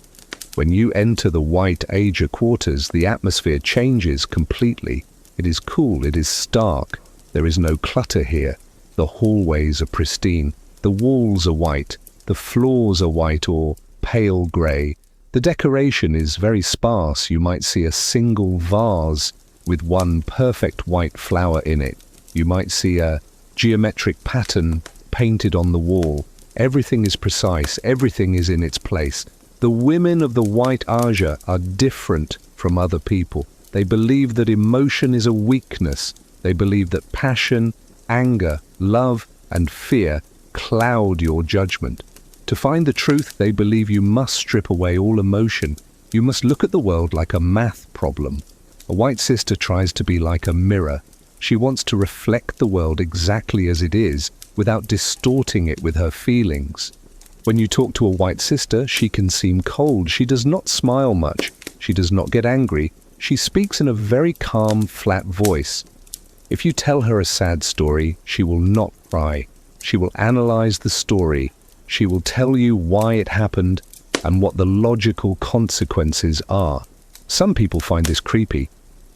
When you enter the White Ajah quarters, the atmosphere changes completely. It is cool. It is stark. There is no clutter here. The hallways are pristine. The walls are white. The floors are white or pale grey. The decoration is very sparse. You might see a single vase with one perfect white flower in it. You might see a geometric pattern painted on the wall. Everything is precise. Everything is in its place. The women of the White Ajah are different from other people. They believe that emotion is a weakness. They believe that passion, anger, love, and fear cloud your judgment. To find the truth, they believe you must strip away all emotion. You must look at the world like a math problem. A white sister tries to be like a mirror. She wants to reflect the world exactly as it is, without distorting it with her feelings. When you talk to a white sister, she can seem cold. She does not smile much. She does not get angry. She speaks in a very calm, flat voice. If you tell her a sad story, she will not cry. She will analyze the story. She will tell you why it happened and what the logical consequences are. Some people find this creepy.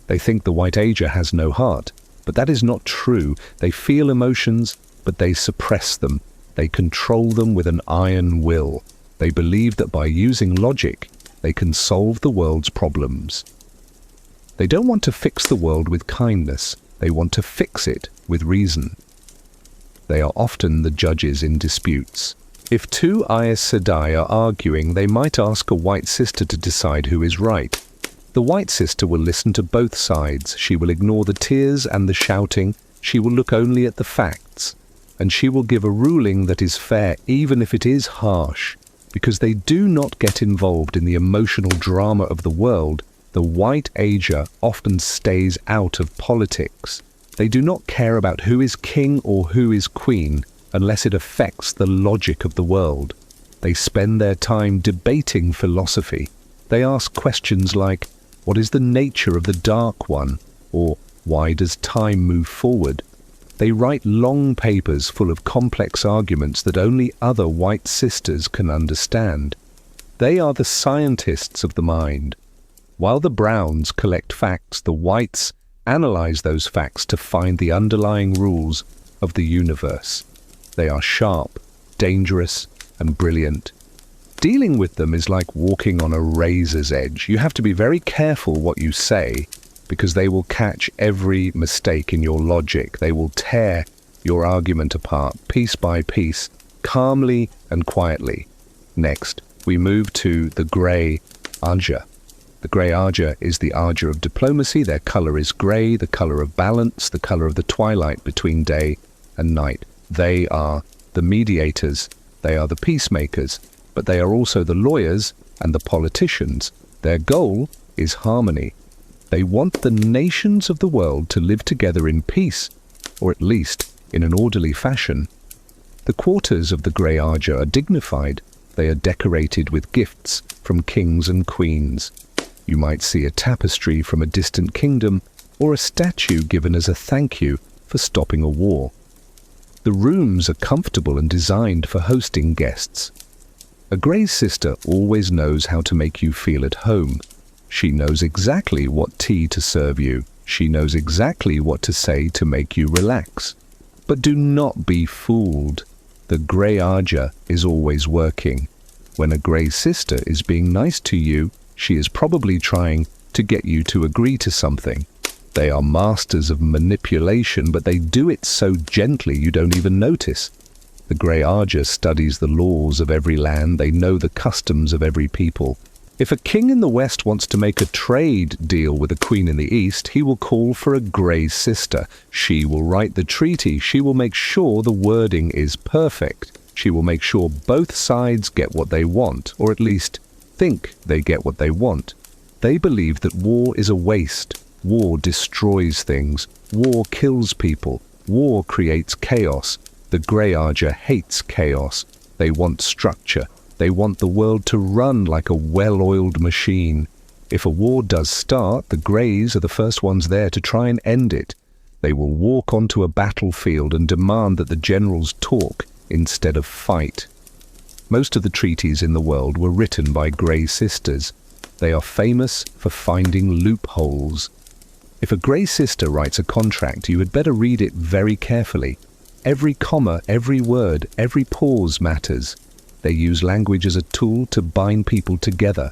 They think the white Ajah has no heart. But that is not true. They feel emotions, but they suppress them. They control them with an iron will. They believe that by using logic, they can solve the world's problems. They don't want to fix the world with kindness. They want to fix it with reason. They are often the judges in disputes. If two Aes Sedai are arguing, they might ask a white sister to decide who is right. The white sister will listen to both sides. She will ignore the tears and the shouting. She will look only at the facts. And she will give a ruling that is fair, even if it is harsh. Because they do not get involved in the emotional drama of the world, the white Ajah often stays out of politics. They do not care about who is king or who is queen, unless it affects the logic of the world. They spend their time debating philosophy. They ask questions like, what is the nature of the Dark One? Or, why does time move forward? They write long papers full of complex arguments that only other white sisters can understand. They are the scientists of the mind. While the browns collect facts, the whites analyze those facts to find the underlying rules of the universe. They are sharp, dangerous, and brilliant. Dealing with them is like walking on a razor's edge. You have to be very careful what you say, because they will catch every mistake in your logic. They will tear your argument apart, piece by piece, calmly and quietly. Next, we move to the grey Ajah. The grey Ajah is the Ajah of diplomacy. Their colour is grey, the colour of balance, the colour of the twilight between day and night. They are the mediators, they are the peacemakers, but they are also the lawyers and the politicians. Their goal is harmony. They want the nations of the world to live together in peace, or at least in an orderly fashion. The quarters of the grey Ajah are dignified. They are decorated with gifts from kings and queens. You might see a tapestry from a distant kingdom, or a statue given as a thank you for stopping a war. The rooms are comfortable and designed for hosting guests. A grey sister always knows how to make you feel at home. She knows exactly what tea to serve you. She knows exactly what to say to make you relax. But do not be fooled. The grey Ajah is always working. When a grey sister is being nice to you, she is probably trying to get you to agree to something. They are masters of manipulation, but they do it so gently you don't even notice. The grey Ajah studies the laws of every land. They know the customs of every people. If a king in the west wants to make a trade deal with a queen in the east, he will call for a grey sister. She will write the treaty. She will make sure the wording is perfect. She will make sure both sides get what they want, or at least think they get what they want. They believe that war is a waste. War destroys things. War kills people. War creates chaos. The grey Ajah hates chaos. They want structure. They want the world to run like a well-oiled machine. If a war does start, the Greys are the first ones there to try and end it. They will walk onto a battlefield and demand that the generals talk instead of fight. Most of the treaties in the world were written by Grey sisters. They are famous for finding loopholes. If a Grey sister writes a contract, you had better read it very carefully. Every comma, every word, every pause matters. They use language as a tool to bind people together.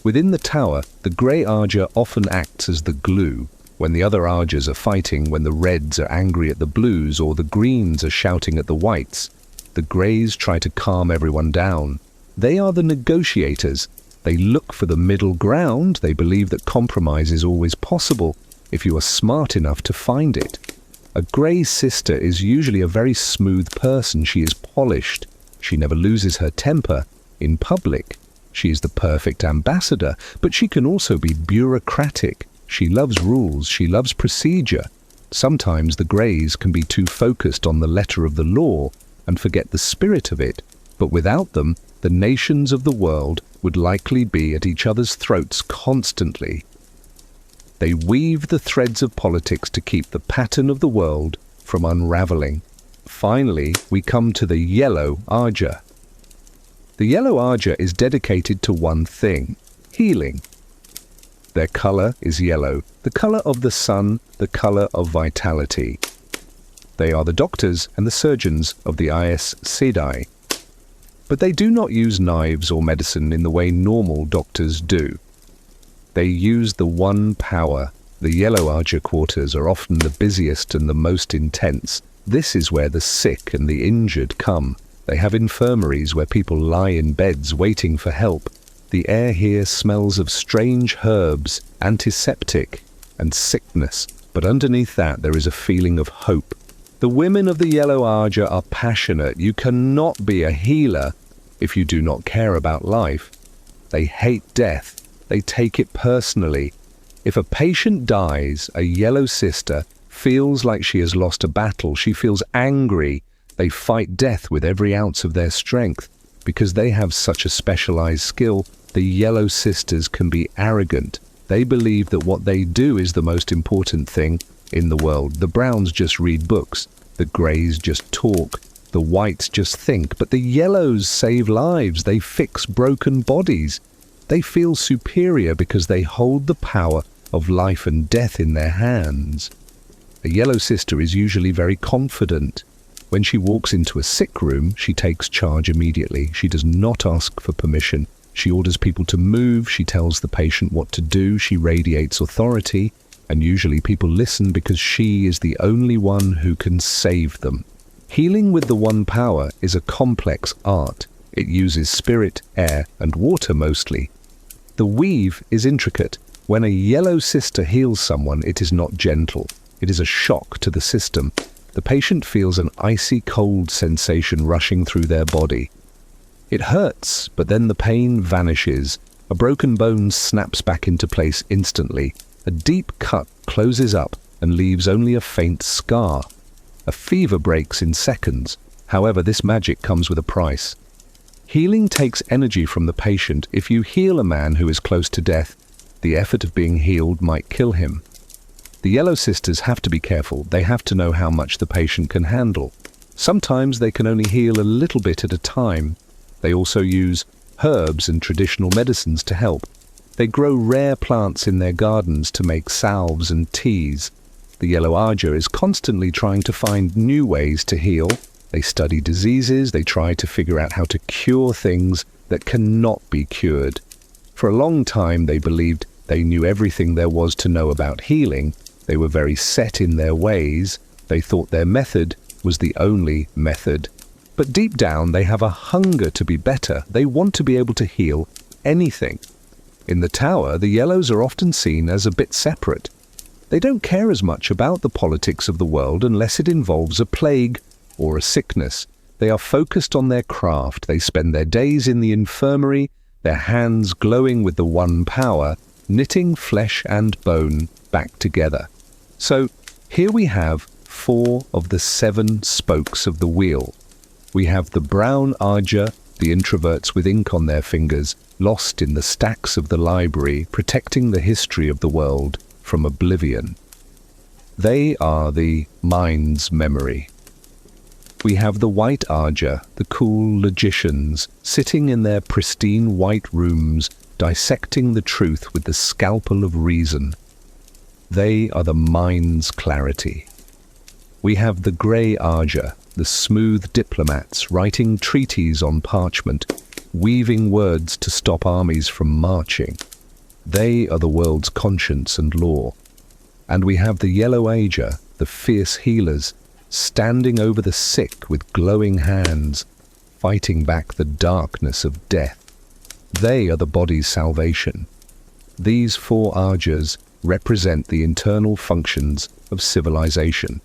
Within the tower, the grey Ajah often acts as the glue. When the other Ajahs are fighting, when the reds are angry at the blues or the greens are shouting at the whites, the greys try to calm everyone down. They are the negotiators. They look for the middle ground. They believe that compromise is always possible if you are smart enough to find it. A grey sister is usually a very smooth person. She is polished. She never loses her temper in public. She is the perfect ambassador, but she can also be bureaucratic. She loves rules. She loves procedure. Sometimes the Greys can be too focused on the letter of the law and forget the spirit of it, but without them, the nations of the world would likely be at each other's throats constantly. They weave the threads of politics to keep the pattern of the world from unraveling. Finally, we come to the Yellow Ajah. The Yellow Ajah is dedicated to one thing: healing. Their color is yellow, the color of the sun, the color of vitality. They are the doctors and the surgeons of the Aes Sedai. But they do not use knives or medicine in the way normal doctors do. They use the one power. The Yellow Ajah quarters are often the busiest and the most intense. This is where the sick and the injured come. They have infirmaries where people lie in beds waiting for help. The air here smells of strange herbs, antiseptic, and sickness, but underneath that there is a feeling of hope. The women of the Yellow Ajah are passionate. You cannot be a healer if you do not care about life. They hate death. They take it personally. If a patient dies, a yellow sister feels like she has lost a battle. She feels angry. They fight death with every ounce of their strength. Because they have such a specialized skill, the yellow sisters can be arrogant. They believe that what they do is the most important thing in the world. The browns just read books. The greys just talk. The whites just think. But the yellows save lives. They fix broken bodies. They feel superior because they hold the power of life and death in their hands. A yellow sister is usually very confident. When she walks into a sick room, she takes charge immediately. She does not ask for permission. She orders people to move. She tells the patient what to do. She radiates authority. And usually people listen because she is the only one who can save them. Healing with the one power is a complex art. It uses spirit, air, and water mostly. The weave is intricate. When a yellow sister heals someone, it is not gentle. It is a shock to the system. The patient feels an icy cold sensation rushing through their body. It hurts, but then the pain vanishes. A broken bone snaps back into place instantly. A deep cut closes up and leaves only a faint scar. A fever breaks in seconds. However, this magic comes with a price. Healing takes energy from the patient. If you heal a man who is close to death, the effort of being healed might kill him. The yellow sisters have to be careful. They have to know how much the patient can handle. Sometimes they can only heal a little bit at a time. They also use herbs and traditional medicines to help. They grow rare plants in their gardens to make salves and teas. The Yellow Ajah is constantly trying to find new ways to heal. They study diseases. They try to figure out how to cure things that cannot be cured. For a long time, they believed they knew everything there was to know about healing. They were very set in their ways. They thought their method was the only method. But deep down, they have a hunger to be better. They want to be able to heal anything. In the tower, the yellows are often seen as a bit separate. They don't care as much about the politics of the world unless it involves a plague or a sickness. They are focused on their craft. They spend their days in the infirmary, their hands glowing with the one power, knitting flesh and bone back together. So here we have 4 of the 7 spokes of the wheel. We have the Brown Ajah, the introverts with ink on their fingers, lost in the stacks of the library, protecting the history of the world from oblivion. They are the mind's memory. We have the White Ajah, the cool logicians, sitting in their pristine white rooms, dissecting the truth with the scalpel of reason. They are the mind's clarity. We have the Grey Ajah, the smooth diplomats, writing treaties on parchment, weaving words to stop armies from marching. They are the world's conscience and law. And we have the Yellow Ajah, the fierce healers, standing over the sick with glowing hands, fighting back the darkness of death. They are the body's salvation. These 4 Ajahs represent the internal functions of civilization: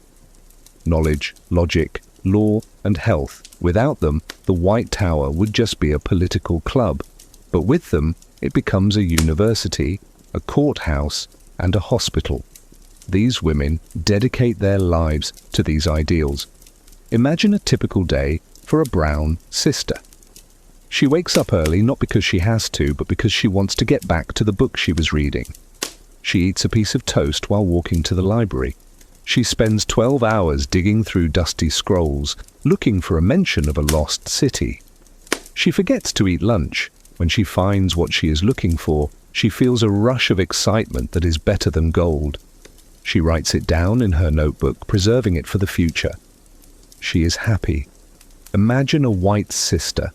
knowledge, logic, law, and health. Without them, the White Tower would just be a political club, but with them, it becomes a university, a courthouse, and a hospital. These women dedicate their lives to these ideals. Imagine a typical day for a Brown sister. She wakes up early not because she has to, but because she wants to get back to the book she was reading. She eats a piece of toast while walking to the library. She spends 12 hours digging through dusty scrolls, looking for a mention of a lost city. She forgets to eat lunch. When she finds what she is looking for, she feels a rush of excitement that is better than gold. She writes it down in her notebook, preserving it for the future. She is happy. Imagine a white sister.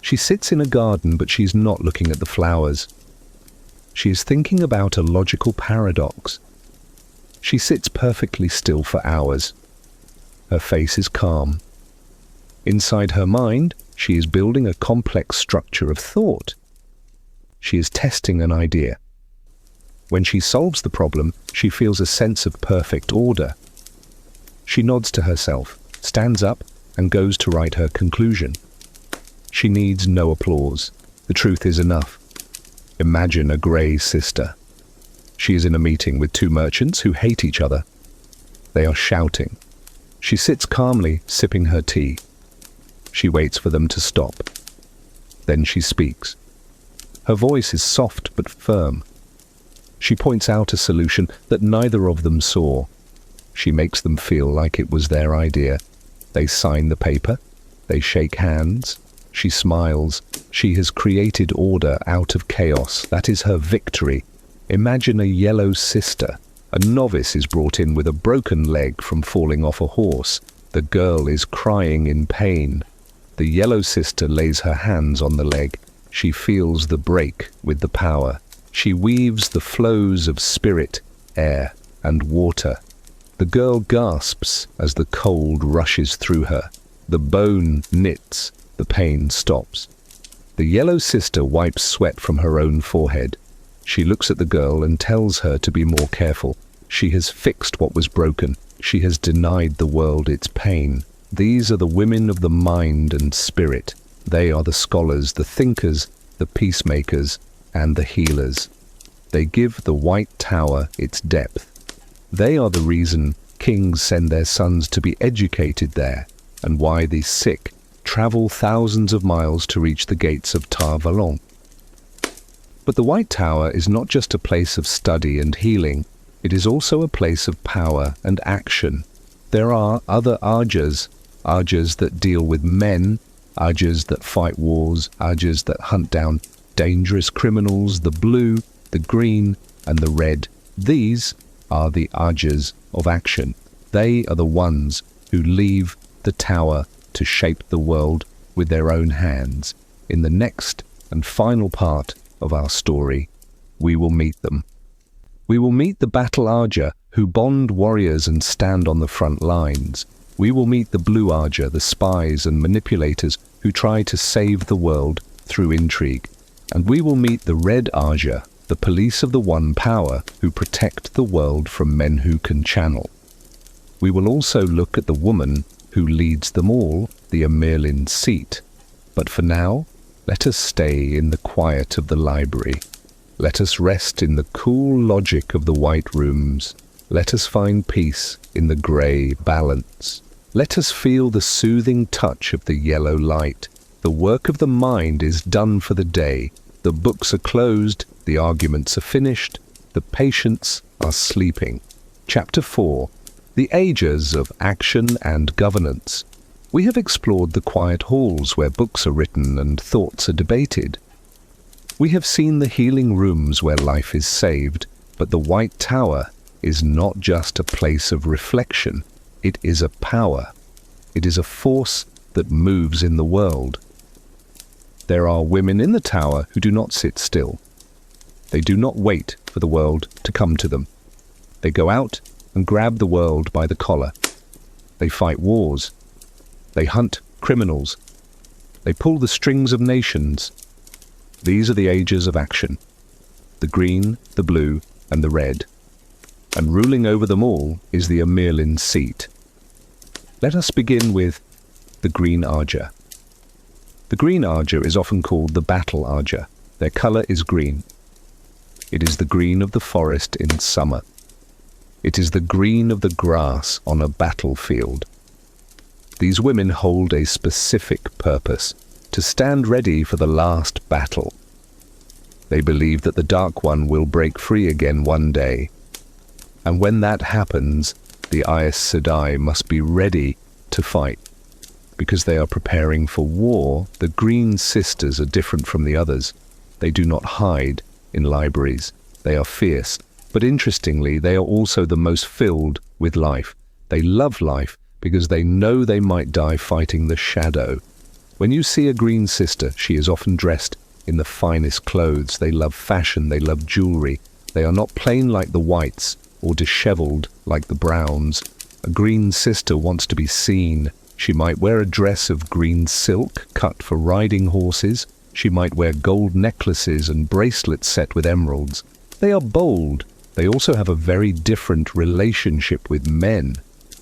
She sits in a garden, but she's not looking at the flowers. She is thinking about a logical paradox. She sits perfectly still for hours. Her face is calm. Inside her mind, she is building a complex structure of thought. She is testing an idea. When she solves the problem, she feels a sense of perfect order. She nods to herself, stands up, and goes to write her conclusion. She needs no applause. The truth is enough. Imagine a grey sister. She is in a meeting with two merchants who hate each other. They are shouting. She sits calmly, sipping her tea. She waits for them to stop. Then she speaks. Her voice is soft but firm. She points out a solution that neither of them saw. She makes them feel like it was their idea. They sign the paper. They shake hands. She smiles. She has created order out of chaos. That is her victory. Imagine a yellow sister. A novice is brought in with a broken leg from falling off a horse. The girl is crying in pain. The yellow sister lays her hands on the leg. She feels the break with the power. She weaves the flows of spirit, air, and water. The girl gasps as the cold rushes through her. The bone knits. The pain stops. The yellow sister wipes sweat from her own forehead. She looks at the girl and tells her to be more careful. She has fixed what was broken. She has denied the world its pain. These are the women of the mind and spirit. They are the scholars, the thinkers, the peacemakers, and the healers. They give the White Tower its depth. They are the reason kings send their sons to be educated there, and why the sick travel thousands of miles to reach the gates of Tar Valon. But the White Tower is not just a place of study and healing. It is also a place of power and action. There are other Ajahs, Ajahs that deal with men, Ajahs that fight wars, Ajahs that hunt down dangerous criminals, the blue, the green, and the red. These are the Ajahs of action. They are the ones who leave the tower to shape the world with their own hands. In the next and final part of our story, we will meet them. We will meet the Battle Ajah, who bond warriors and stand on the front lines. We will meet the Blue Ajah, the spies and manipulators who try to save the world through intrigue. And we will meet the Red Ajah, the police of the One Power, who protect the world from men who can channel. We will also look at the woman who leads them all, the Amerlin seat. But for now, let us stay in the quiet of the library. Let us rest in the cool logic of the white rooms. Let us find peace in the grey balance. Let us feel the soothing touch of the yellow light. The work of the mind is done for the day. The books are closed, the arguments are finished, the patients are sleeping. Chapter 4. The Ages of Action and Governance. We have explored the quiet halls where books are written and thoughts are debated. We have seen the healing rooms where life is saved, but the White Tower is not just a place of reflection. It is a power. It is a force that moves in the world. There are women in the tower who do not sit still. They do not wait for the world to come to them. They go out and grab the world by the collar. They fight wars. They hunt criminals. They pull the strings of nations. These are the ages of action. The green, the blue, and the red. And ruling over them all is the Amerlin seat. Let us begin with the Green Ajah. The Green Ajah is often called the Battle Ajah. Their color is green. It is the green of the forest in summer. It is the green of the grass on a battlefield. These women hold a specific purpose, to stand ready for the last battle. They believe that the Dark One will break free again one day. And when that happens, the Aes Sedai must be ready to fight. Because they are preparing for war, the Green Sisters are different from the others. They do not hide in libraries. They are fierce. But interestingly, they are also the most filled with life. They love life because they know they might die fighting the shadow. When you see a Green Sister, she is often dressed in the finest clothes. They love fashion. They love jewelry. They are not plain like the Whites or disheveled like the Browns. A Green Sister wants to be seen. She might wear a dress of green silk cut for riding horses. She might wear gold necklaces and bracelets set with emeralds. They are bold. They also have a very different relationship with men.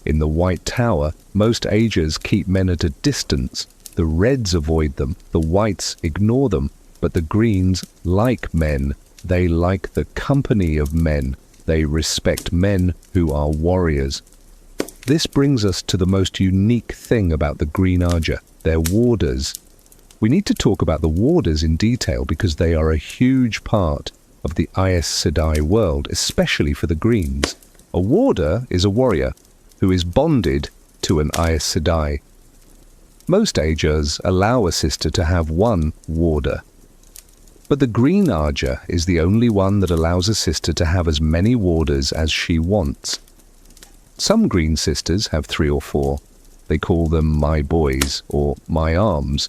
In the White Tower, most Ajahs keep men at a distance. The Reds avoid them. The Whites ignore them. But the Greens like men. They like the company of men. They respect men who are warriors. This brings us to the most unique thing about the Green Ajah, their warders. We need to talk about the warders in detail because they are a huge part of the Aes Sedai world, especially for the Greens. A warder is a warrior who is bonded to an Aes Sedai. Most Ajahs allow a sister to have one warder. But the Green Ajah is the only one that allows a sister to have as many warders as she wants. Some Green Sisters have 3 or 4. They call them my boys or my arms.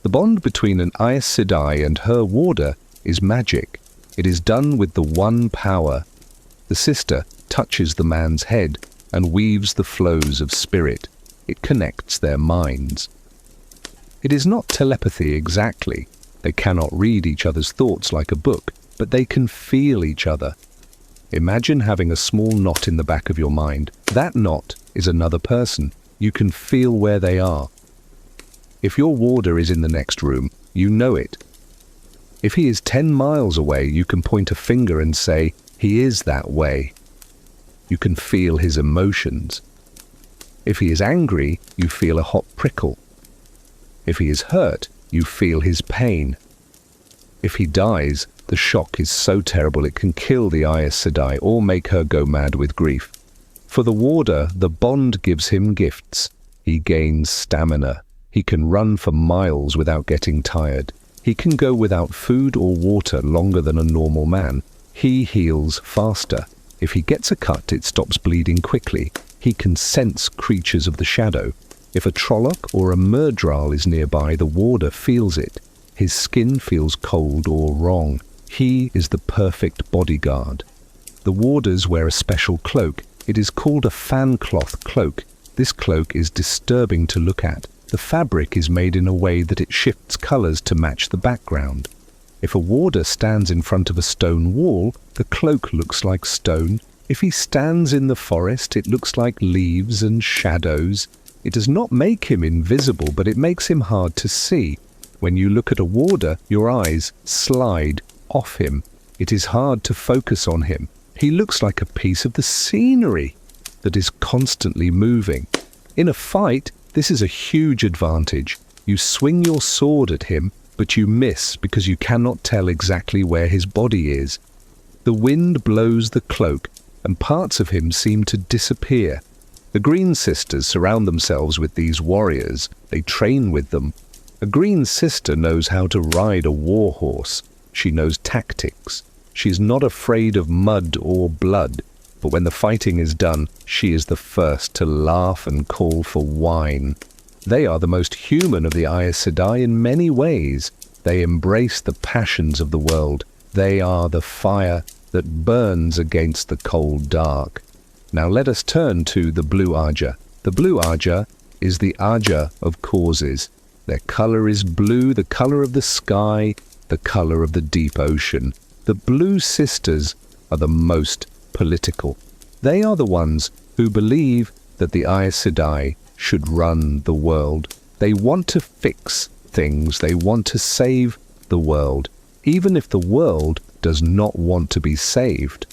The bond between an Aes Sedai and her warder is magic. It is done with the one power. The sister touches the man's head and weaves the flows of spirit. It connects their minds. It is not telepathy exactly. They cannot read each other's thoughts like a book, but they can feel each other. Imagine having a small knot in the back of your mind. That knot is another person. You can feel where they are. If your warder is in the next room, you know it. If he is 10 miles away, you can point a finger and say, he is that way. You can feel his emotions. If he is angry, you feel a hot prickle. If he is hurt, you feel his pain. If he dies, the shock is so terrible it can kill the Aes Sedai or make her go mad with grief. For the warder, the bond gives him gifts. He gains stamina. He can run for miles without getting tired. He can go without food or water longer than a normal man. He heals faster. If he gets a cut, it stops bleeding quickly. He can sense creatures of the shadow. If a Trolloc or a Myrddraal is nearby, the warder feels it. His skin feels cold or wrong. He is the perfect bodyguard. The warders wear a special cloak. It is called a fan cloth cloak. This cloak is disturbing to look at. The fabric is made in a way that it shifts colors to match the background. If a warder stands in front of a stone wall, the cloak looks like stone. If he stands in the forest, it looks like leaves and shadows. It does not make him invisible, but it makes him hard to see. When you look at a warder, your eyes slide off him. It is hard to focus on him. He looks like a piece of the scenery that is constantly moving. In a fight, this is a huge advantage. You swing your sword at him, but you miss because you cannot tell exactly where his body is. The wind blows the cloak, and parts of him seem to disappear. The Green Sisters surround themselves with these warriors. They train with them. A Green Sister knows how to ride a war horse. She knows tactics. She is not afraid of mud or blood. But when the fighting is done, she is the first to laugh and call for wine. They are the most human of the Aes Sedai in many ways. They embrace the passions of the world. They are the fire that burns against the cold dark. Now let us turn to the Blue Ajah. The Blue Ajah is the Ajah of causes. Their color is blue, the color of the sky, the color of the deep ocean. The Blue Sisters are the most political. They are the ones who believe that the Aes Sedai should run the world. They want to fix things. They want to save the world, even if the world does not want to be saved.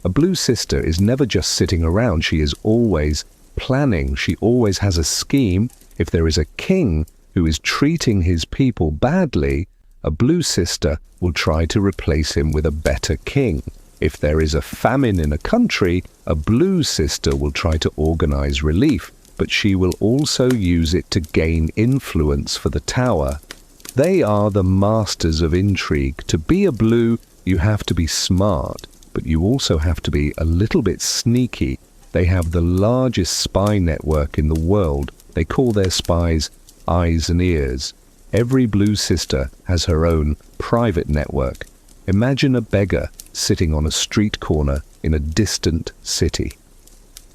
A blue sister is never just sitting around. She is always planning. She always has a scheme. If there is a king who is treating his people badly, a blue sister will try to replace him with a better king. If there is a famine in a country, a blue sister will try to organize relief, but she will also use it to gain influence for the tower. They are the masters of intrigue. To be a blue, you have to be smart, but you also have to be a little bit sneaky. They have the largest spy network in the world. They call their spies eyes and ears. Every blue sister has her own private network. Imagine a beggar sitting on a street corner in a distant city.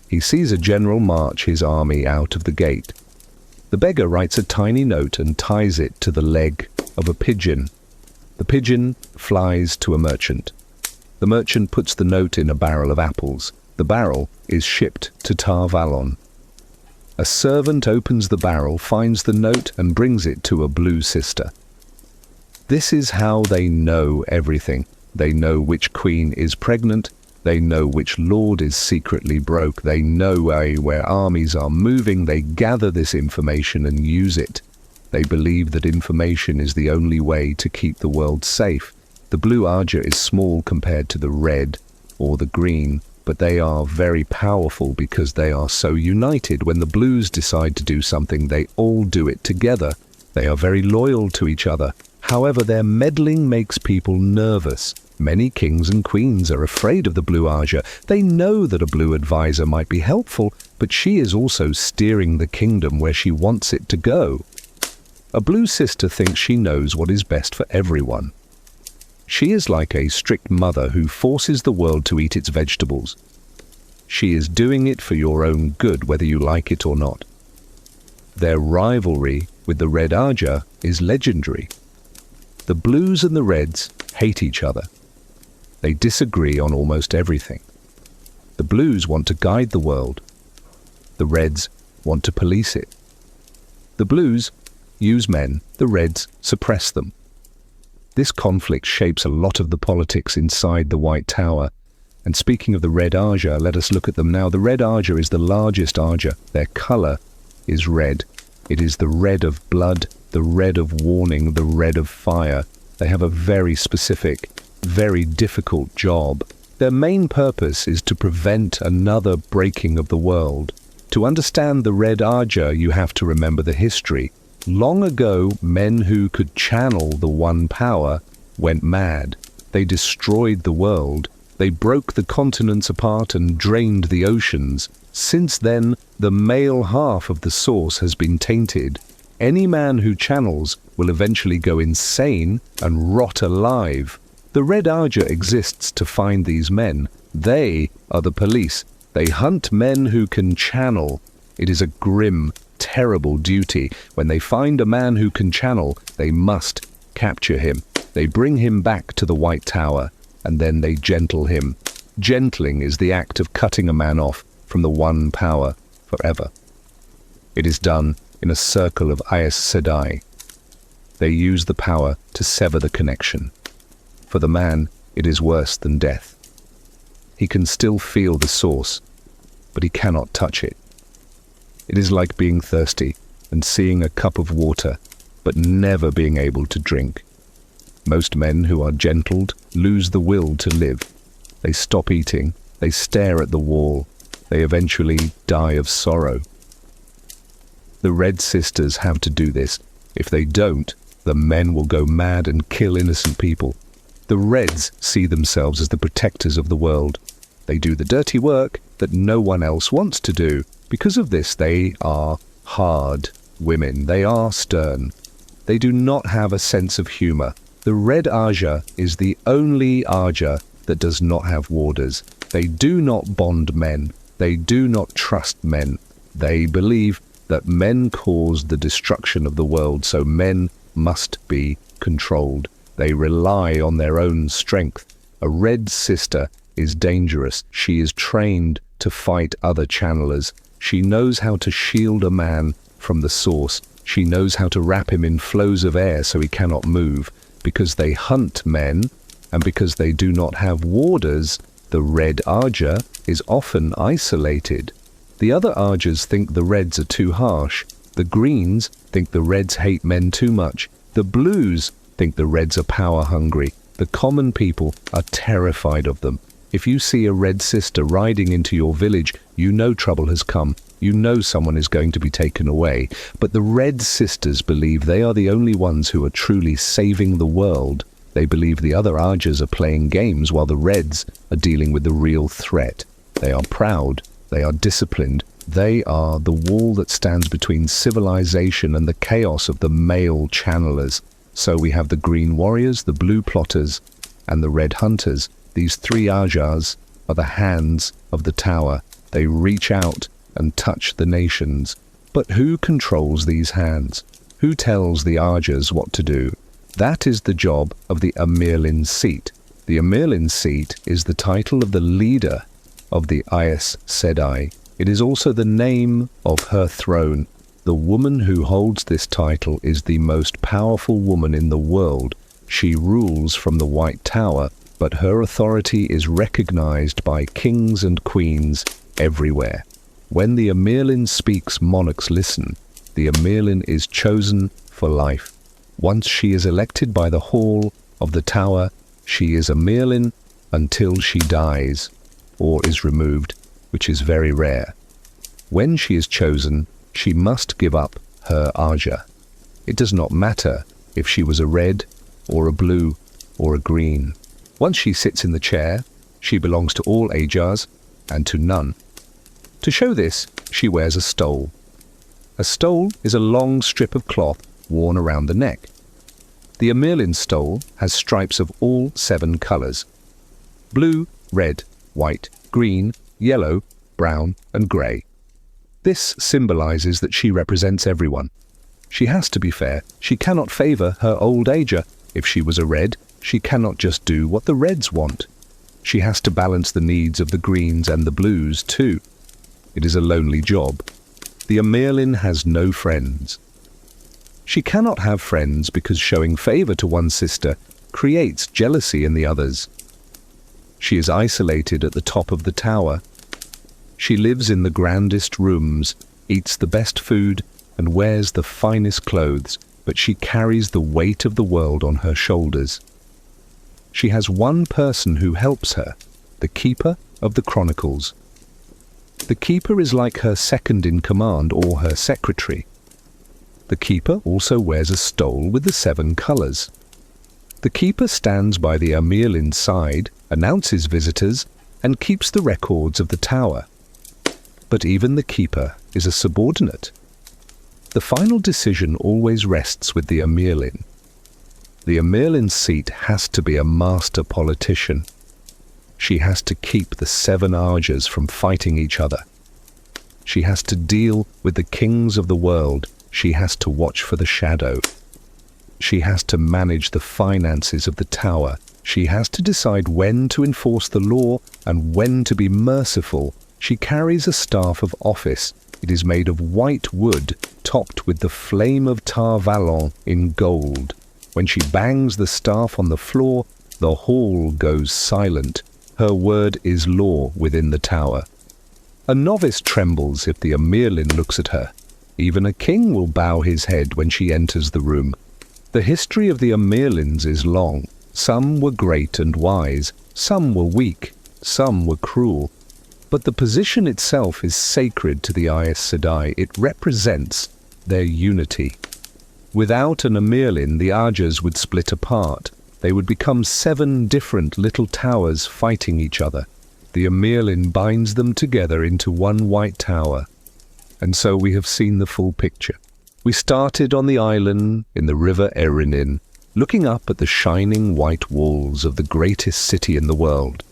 He sees a general march his army out of the gate. The beggar writes a tiny note and ties it to the leg of a pigeon. The pigeon flies to a merchant. The merchant puts the note in a barrel of apples. The barrel is shipped to Tar Valon. A servant opens the barrel, finds the note, and brings it to a blue sister. This is how they know everything. They know which queen is pregnant. They know which lord is secretly broke. They know where armies are moving. They gather this information and use it. They believe that information is the only way to keep the world safe. The blue Ajah is small compared to the red or the green, but they are very powerful because they are so united. When the blues decide to do something, they all do it together. They are very loyal to each other. However, their meddling makes people nervous. Many kings and queens are afraid of the blue Ajah. They know that a blue advisor might be helpful, but she is also steering the kingdom where she wants it to go. A blue sister thinks she knows what is best for everyone. She is like a strict mother who forces the world to eat its vegetables. She is doing it for your own good, whether you like it or not. Their rivalry with the red Ajah is legendary. The blues and the reds hate each other. They disagree on almost everything. The blues want to guide the world. The reds want to police it. The blues use men, the reds suppress them. This conflict shapes a lot of the politics inside the White Tower. And speaking of the red Ajah, let us look at them now. The red Ajah is the largest Ajah. Their color is red. It is the red of blood, the red of warning, the red of fire. They have a very specific, very difficult job. Their main purpose is to prevent another breaking of the world. To understand the red Ajah, you have to remember the history. Long ago, men who could channel the one power went mad. They destroyed the world. They broke the continents apart and drained the oceans. Since then, the male half of the source has been tainted. Any man who channels will eventually go insane and rot alive. The red Ajah exists to find these men. They are the police. They hunt men who can channel. It is a grim, terrible duty. When they find a man who can channel, they must capture him. They bring him back to the White Tower, and then they gentle him. Gentling is the act of cutting a man off from the one power forever. It is done in a circle of Aes Sedai. They use the power to sever the connection. For the man, it is worse than death. He can still feel the source, but he cannot touch it. It is like being thirsty and seeing a cup of water, but never being able to drink. Most men who are gentled lose the will to live. They stop eating, they stare at the wall, they eventually die of sorrow. The Red Sisters have to do this. If they don't, the men will go mad and kill innocent people. The Reds see themselves as the protectors of the world. They do the dirty work that no one else wants to do. Because of this, they are hard women. They are stern. They do not have a sense of humor. The Red Ajah is the only Ajah that does not have warders. They do not bond men. They do not trust men. They believe that men caused the destruction of the world, so men must be controlled. They rely on their own strength. A Red Sister is dangerous. She is trained to fight other channelers. She knows how to shield a man from the source. She knows how to wrap him in flows of air so he cannot move. Because they hunt men, and because they do not have warders, The red Ajah is often isolated. The other Ajahs think the reds are too harsh. The greens think the reds hate men too much. The blues think the reds are power-hungry. The common people are terrified of them. If you see a red sister riding into your village, you know trouble has come. You know someone is going to be taken away. But the red sisters believe they are the only ones who are truly saving the world. They believe the other Ajahs are playing games while the reds are dealing with the real threat. They are proud. They are disciplined. They are the wall that stands between civilization and the chaos of the male channelers. So we have the green warriors, the blue plotters, and the red hunters. These three Ajahs are the hands of the tower. They reach out and touch the nations. But who controls these hands? Who tells the Ajahs what to do? That is the job of the Amirlin seat. The Amirlin seat is the title of the leader of the Aes Sedai. It is also the name of her throne. The woman who holds this title is the most powerful woman in the world. She rules from the White Tower, but her authority is recognized by kings and queens everywhere. When the Amirlin speaks, monarchs listen. The Amirlin is chosen for life. Once she is elected by the hall of the tower, she is Amirlin until she dies or is removed, which is very rare. When she is chosen, she must give up her Ajah. It does not matter if she was a red or a blue or a green. Once she sits in the chair, she belongs to all Ajahs and to none. To show this, she wears a stole. A stole is a long strip of cloth worn around the neck. The Amirlin stole has stripes of all 7 colors: blue, red, white, green, yellow, brown, and grey. This symbolizes that she represents everyone. She has to be fair. She cannot favor her old Ajah. If she was a red, she cannot just do what the reds want. She has to balance the needs of the greens and the blues too. It is a lonely job. The Amirlin has no friends. She cannot have friends because showing favor to one sister creates jealousy in the others. She is isolated at the top of the tower. She lives in the grandest rooms, eats the best food, and wears the finest clothes, but she carries the weight of the world on her shoulders. She has one person who helps her, the Keeper of the Chronicles. The Keeper is like her second-in-command or her secretary. The Keeper also wears a stole with the 7 colors. The Keeper stands by the Amirlin's side, announces visitors, and keeps the records of the tower. But even the Keeper is a subordinate. The final decision always rests with the Amirlin. The Amirlin's seat has to be a master politician. She has to keep the 7 Ajahs from fighting each other. She has to deal with the kings of the world. She has to watch for the shadow. She has to manage the finances of the tower. She has to decide when to enforce the law and when to be merciful. She carries a staff of office. It is made of white wood, topped with the flame of Tar Valon in gold. When she bangs the staff on the floor, the hall goes silent. Her word is law within the tower. A novice trembles if the Amirlin looks at her. Even a king will bow his head when she enters the room. The history of the Amirlins is long. Some were great and wise, some were weak, some were cruel. But the position itself is sacred to the Aes Sedai. It represents their unity. Without an Amirlin, the Ajahs would split apart. They would become 7 different little towers fighting each other. The Amirlin binds them together into one white tower. And so we have seen the full picture. We started on the island in the river Erinin, looking up at the shining white walls of the greatest city in the world.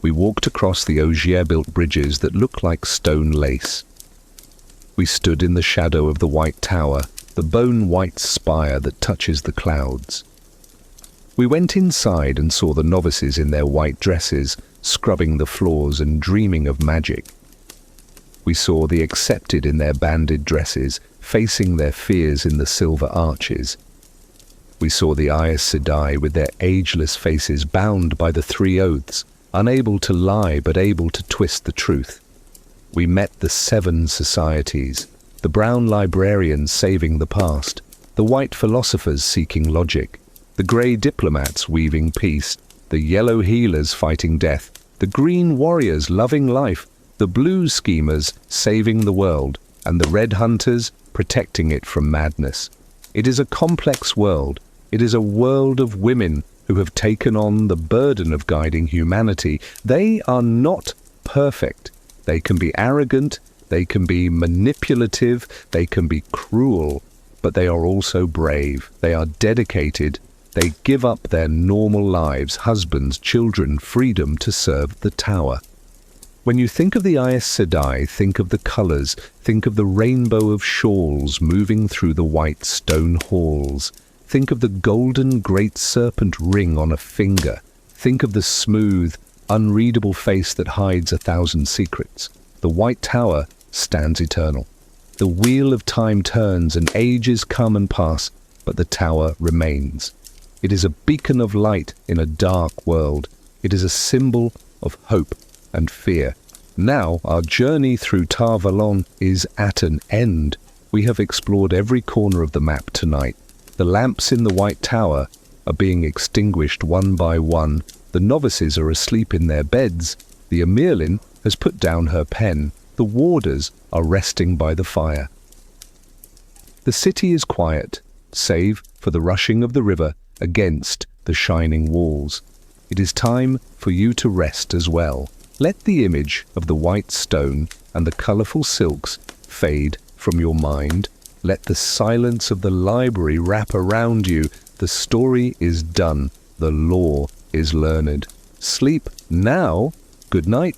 We walked across the ogier-built bridges that look like stone lace. We stood in the shadow of the white tower, the bone-white spire that touches the clouds. We went inside and saw the novices in their white dresses, scrubbing the floors and dreaming of magic. We saw the accepted in their banded dresses, facing their fears in the silver arches. We saw the Aes Sedai with their ageless faces bound by the 3 oaths. unable to lie but able to twist the truth. We met the 7 societies, the brown librarians saving the past, the white philosophers seeking logic, the grey diplomats weaving peace, the yellow healers fighting death, the green warriors loving life, the blue schemers saving the world, and the red hunters protecting it from madness. It is a complex world. It is a world of women who have taken on the burden of guiding humanity. They are not perfect. They can be arrogant, they can be manipulative, they can be cruel, but they are also brave. They are dedicated. They give up their normal lives, husbands, children, freedom to serve the tower. When you think of the Aes Sedai, think of the colours, think of the rainbow of shawls moving through the white stone halls. Think of the golden great serpent ring on a finger. Think of the smooth, unreadable face that hides 1,000 secrets. The White Tower stands eternal. The wheel of time turns and ages come and pass, but the tower remains. It is a beacon of light in a dark world. It is a symbol of hope and fear. Now our journey through Tar Valon is at an end. We have explored every corner of the map tonight. The lamps in the White Tower are being extinguished one by one. The novices are asleep in their beds. The Emirlin has put down her pen. The warders are resting by the fire. The city is quiet, save for the rushing of the river against the shining walls. It is time for you to rest as well. Let the image of the white stone and the colourful silks fade from your mind. Let the silence of the library wrap around you. The story is done. The lore is learned. Sleep now. Good night.